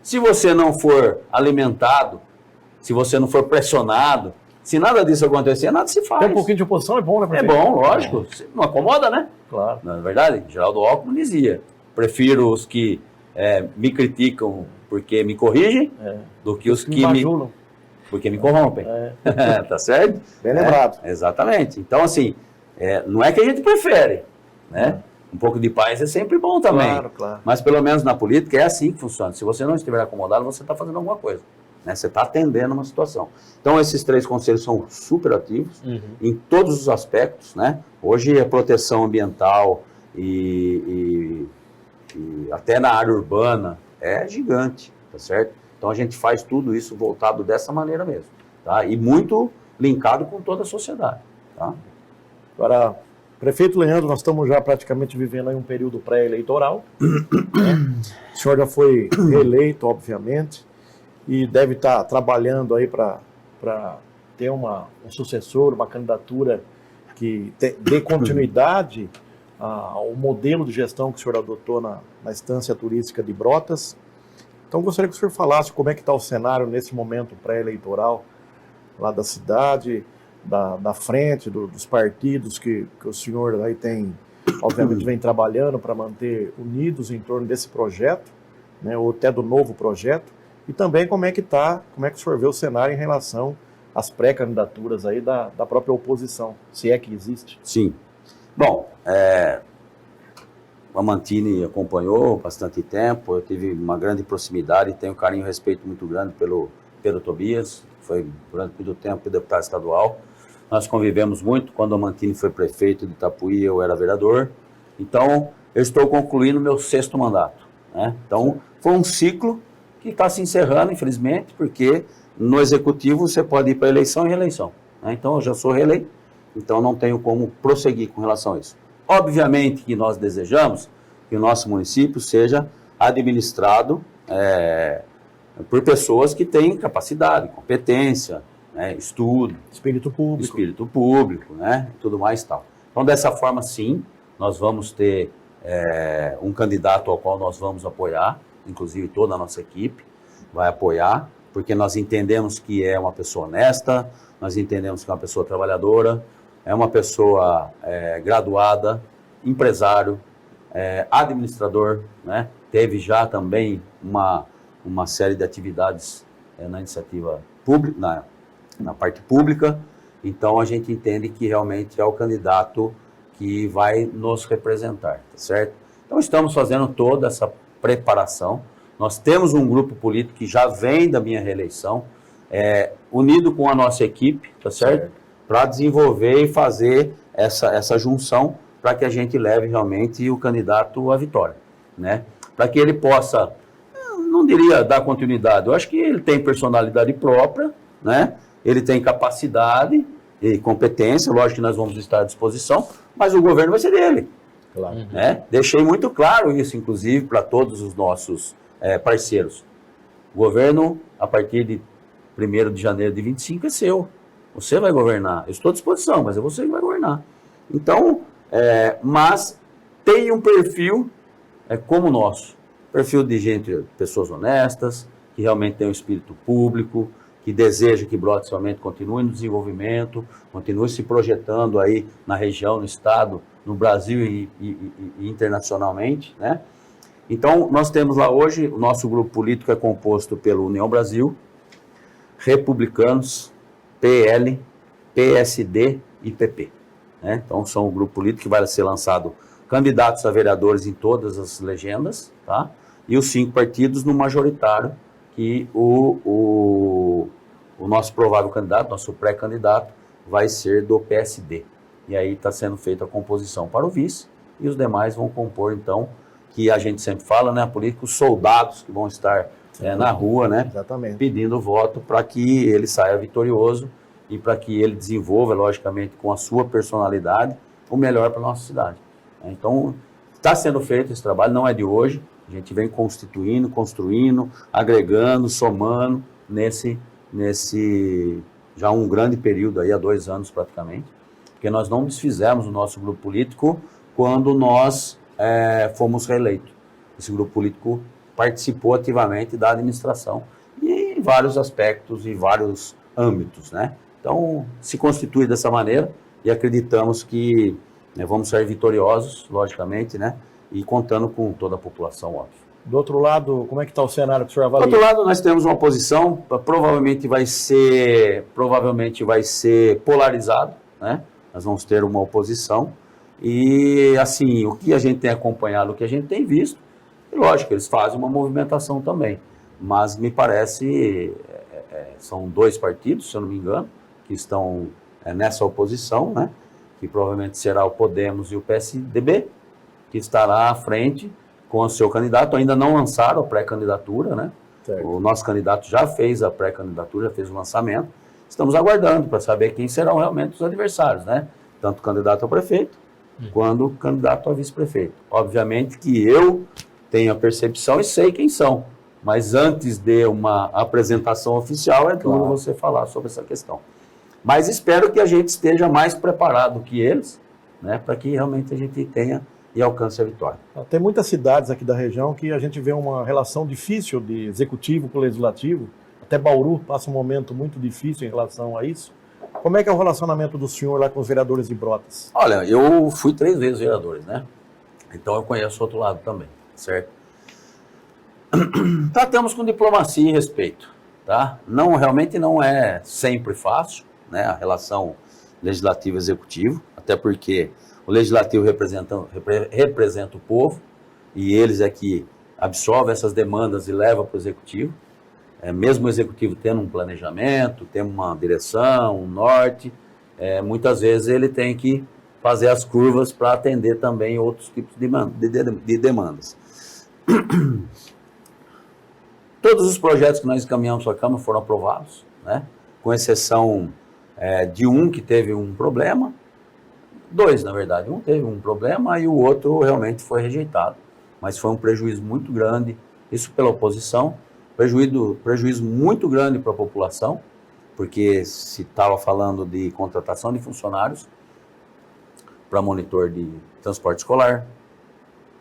Speaker 4: Se você não for alimentado, se você não for pressionado, se nada disso acontecer, nada se faz.
Speaker 5: Tem um pouquinho de oposição, é bom, né,
Speaker 4: É
Speaker 5: prefeito?
Speaker 4: bom, lógico. Não acomoda, né?
Speaker 5: Claro.
Speaker 4: Não é verdade? Geraldo Alckmin dizia, prefiro os que me criticam porque me corrigem, do que os que me
Speaker 5: bajulam.
Speaker 4: porque me corrompem. Tá certo?
Speaker 5: Bem lembrado.
Speaker 4: Exatamente. Então, assim, não é que a gente prefere, né? Um pouco de paz é sempre bom também.
Speaker 5: Claro, claro.
Speaker 4: Mas pelo menos na política é assim que funciona. Se você não estiver acomodado, você está fazendo alguma coisa. Né? Você está atendendo uma situação. Então, esses 3 conselhos são super ativos em todos os aspectos. Né? Hoje, a proteção ambiental e até na área urbana é gigante, tá certo? Então, a gente faz tudo isso voltado dessa maneira mesmo. Tá? E muito linkado com toda a sociedade. Tá?
Speaker 5: Agora, prefeito Leandro, nós estamos já praticamente vivendo aí um período pré-eleitoral. O senhor já foi reeleito, obviamente, e deve estar trabalhando aí para ter um sucessor, uma candidatura que dê continuidade ao modelo de gestão que o senhor adotou na estância turística de Brotas. Então, gostaria que o senhor falasse como é que está o cenário nesse momento pré-eleitoral lá da cidade, da frente, dos partidos que o senhor aí tem, obviamente, vem trabalhando para manter unidos em torno desse projeto, né, ou até do novo projeto, e também como é que o senhor vê o cenário em relação às pré-candidaturas aí da própria oposição, se é que existe.
Speaker 4: Sim. Bom, a Mantini acompanhou bastante tempo, eu tive uma grande proximidade, tenho um carinho e respeito muito grande pelo Pedro Tobias, foi durante muito tempo deputado estadual, nós convivemos muito. Quando o Mantini foi prefeito de Itapuí, eu era vereador. Então, eu estou concluindo meu 6º mandato, né? Então, foi um ciclo que está se encerrando, infelizmente, porque no executivo você pode ir para eleição e reeleição, né? Então, eu já sou reeleito, então não tenho como prosseguir com relação a isso. Obviamente que nós desejamos que o nosso município seja administrado por pessoas que têm capacidade, competência, né, estudo,
Speaker 5: Espírito público.
Speaker 4: né, e tudo mais e tal. Então, dessa forma, sim, nós vamos ter um candidato ao qual nós vamos apoiar, inclusive toda a nossa equipe vai apoiar, porque nós entendemos que é uma pessoa honesta, nós entendemos que é uma pessoa trabalhadora, é uma pessoa graduada, empresário, administrador, né? Teve já também uma série de atividades na iniciativa pública, na parte pública. Então, a gente entende que realmente é o candidato que vai nos representar, tá certo? Então, estamos fazendo toda essa preparação. Nós temos um grupo político que já vem da minha reeleição, unido com a nossa equipe, tá certo? Para desenvolver e fazer essa junção para que a gente leve realmente o candidato à vitória, né? Para que ele possa, não diria dar continuidade, eu acho que ele tem personalidade própria, né? Ele tem capacidade e competência, lógico que nós vamos estar à disposição, mas o governo vai ser dele.
Speaker 5: Claro.
Speaker 4: Né? Deixei muito claro isso, inclusive, para todos os nossos parceiros. O governo, a partir de 1º de janeiro de 25, é seu. Você vai governar. Eu estou à disposição, mas é você que vai governar. Então, mas tem um perfil como o nosso. Perfil de gente, pessoas honestas, que realmente tem um espírito público, que deseja que Brotas realmente continue no desenvolvimento, continue se projetando aí na região, no estado, no Brasil e internacionalmente, né? Então, nós temos lá hoje, o nosso grupo político é composto pelo União Brasil, Republicanos, PL, PSD e PP, né? Então, são o grupo político que vai ser lançado candidatos a vereadores em todas as legendas, tá? E os 5 partidos no majoritário, que o nosso provável candidato, nosso pré-candidato, vai ser do PSD. E aí está sendo feita a composição para o vice, e os demais vão compor, então, que a gente sempre fala, né, políticos, soldados que vão estar na rua, né,
Speaker 5: Exatamente.
Speaker 4: pedindo voto para que ele saia vitorioso e para que ele desenvolva, logicamente, com a sua personalidade, o melhor para a nossa cidade. Então, está sendo feito esse trabalho, não é de hoje, a gente vem constituindo, construindo, agregando, somando nesse já um grande período, aí, há 2 anos praticamente, porque nós não desfizemos o nosso grupo político quando nós fomos reeleitos. Esse grupo político participou ativamente da administração e em vários aspectos e vários âmbitos, né? Então, se constitui dessa maneira e acreditamos que vamos sair vitoriosos, logicamente, né? E contando com toda a população, óbvio.
Speaker 5: Do outro lado, como é que está o cenário que o senhor avalia?
Speaker 4: Do outro lado, nós temos uma oposição, provavelmente vai ser polarizado, né? Nós vamos ter uma oposição e, assim, o que a gente tem acompanhado, o que a gente tem visto, e lógico, eles fazem uma movimentação também, mas me parece, são 2 partidos, se eu não me engano, que estão nessa oposição, né? Que provavelmente será o Podemos e o PSDB, que estará à frente com o seu candidato. Ainda não lançaram a pré-candidatura, né?
Speaker 5: Certo.
Speaker 4: O nosso candidato já fez a pré-candidatura, já fez o lançamento. Estamos aguardando para saber quem serão realmente os adversários, né? Tanto o candidato ao prefeito, quanto o candidato a vice-prefeito. Obviamente que eu tenho a percepção e sei quem são, mas antes de uma apresentação oficial é duro você falar sobre essa questão. Mas espero que a gente esteja mais preparado que eles, né? Para que realmente a gente tenha e alcance a vitória.
Speaker 5: Tem muitas cidades aqui da região que a gente vê uma relação difícil de executivo com legislativo. Até Bauru passa um momento muito difícil em relação a isso. Como é que é o relacionamento do senhor lá com os vereadores de Brotas?
Speaker 4: Olha, eu fui 3 vezes vereador, né? Então eu conheço o outro lado também, certo? Tratamos com diplomacia e respeito, tá? Realmente não é sempre fácil, né? A relação legislativo-executivo, até porque o legislativo representa o povo e eles é que absorvem essas demandas e levam para o executivo. Mesmo o executivo tendo um planejamento, tendo uma direção, um norte, muitas vezes ele tem que fazer as curvas para atender também outros tipos de demandas. Todos os projetos que nós encaminhamos para a Câmara foram aprovados, né? Com exceção de um que teve um problema, 2, na verdade. Um teve um problema e o outro realmente foi rejeitado. Mas foi um prejuízo muito grande, isso pela oposição, prejuízo muito grande para a população, porque se estava falando de contratação de funcionários para monitor de transporte escolar,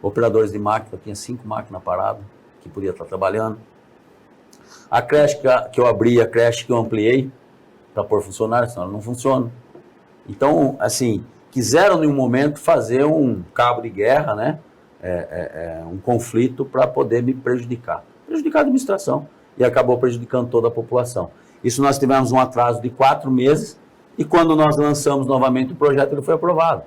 Speaker 4: operadores de máquina, tinha 5 máquinas paradas, que podia estar trabalhando. A creche que eu abri, a creche que eu ampliei, para pôr funcionários, senão ela não funciona. Então, assim, quiseram em um momento fazer um cabo de guerra, né? Um conflito para poder me prejudicar a administração, e acabou prejudicando toda a população. Isso nós tivemos um atraso de 4 meses, e quando nós lançamos novamente o projeto, ele foi aprovado.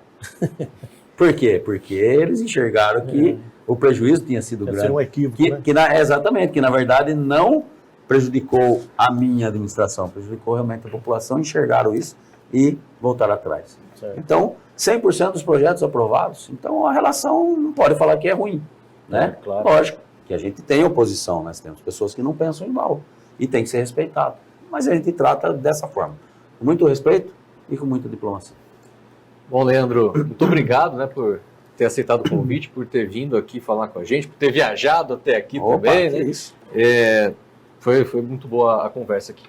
Speaker 4: Por quê? Porque eles enxergaram que o prejuízo tinha sido grande.
Speaker 5: Ser um equívoco, né?
Speaker 4: Exatamente, que na verdade não prejudicou a minha administração, prejudicou realmente a população, enxergaram isso e voltaram atrás.
Speaker 5: Certo.
Speaker 4: Então, 100% dos projetos aprovados, então a relação não pode falar que é ruim, né?
Speaker 5: Claro.
Speaker 4: Lógico que a gente tem oposição, nós temos pessoas que não pensam igual e tem que ser respeitado, mas a gente trata dessa forma, com muito respeito e com muita diplomacia.
Speaker 2: Bom, Leandro, muito obrigado, né, por ter aceitado o convite, por ter vindo aqui falar com a gente, por ter viajado até aqui também, né?
Speaker 4: Isso.
Speaker 2: Foi muito boa a conversa aqui.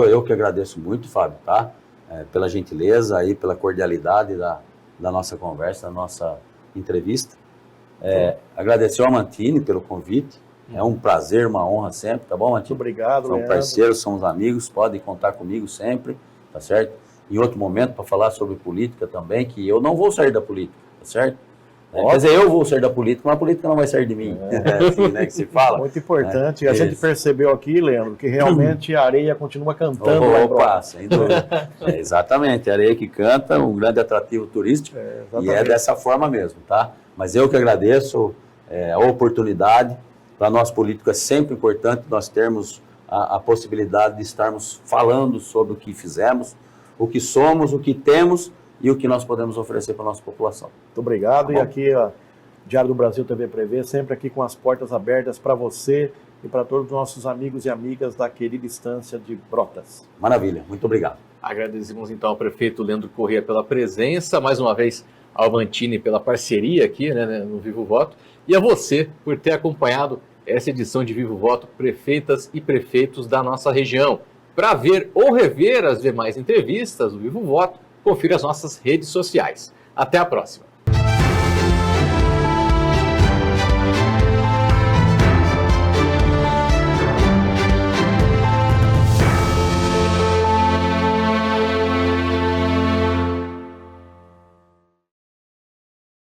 Speaker 4: Eu que agradeço muito, Fábio, tá? Pela gentileza e pela cordialidade da nossa conversa, da nossa entrevista. Agradecer ao Mantini pelo convite. É um prazer, uma honra sempre, tá bom, Mantini?
Speaker 5: Muito obrigado,
Speaker 4: São parceiros, somos amigos, podem contar comigo sempre, tá certo? Em outro momento, para falar sobre política também, que eu não vou sair da política, tá certo? Quer dizer, eu vou sair da política, mas a política não vai sair de mim. Assim, né, que se fala.
Speaker 5: Muito importante. A gente percebeu aqui, Leandro, que realmente a areia continua cantando.
Speaker 4: Opa, sem dúvida. Exatamente, a areia que canta, um grande atrativo turístico, e é dessa forma mesmo, tá? Mas eu que agradeço a oportunidade. Para nós políticos é sempre importante nós termos a possibilidade de estarmos falando sobre o que fizemos, o que somos, o que temos e o que nós podemos oferecer para a nossa população.
Speaker 5: Muito obrigado.
Speaker 4: Tá
Speaker 5: e aqui, a Diário do Brasil TV Prevê, sempre aqui com as portas abertas para você e para todos os nossos amigos e amigas da querida estância de Brotas.
Speaker 4: Maravilha, muito obrigado.
Speaker 2: Agradecemos então ao prefeito Leandro Corrêa pela presença, mais uma vez ao Mantini pela parceria aqui, né, no Vivo Voto, e a você por ter acompanhado essa edição de Vivo Voto, prefeitas e prefeitos da nossa região. Para ver ou rever as demais entrevistas do Vivo Voto, confira as nossas redes sociais. Até a próxima!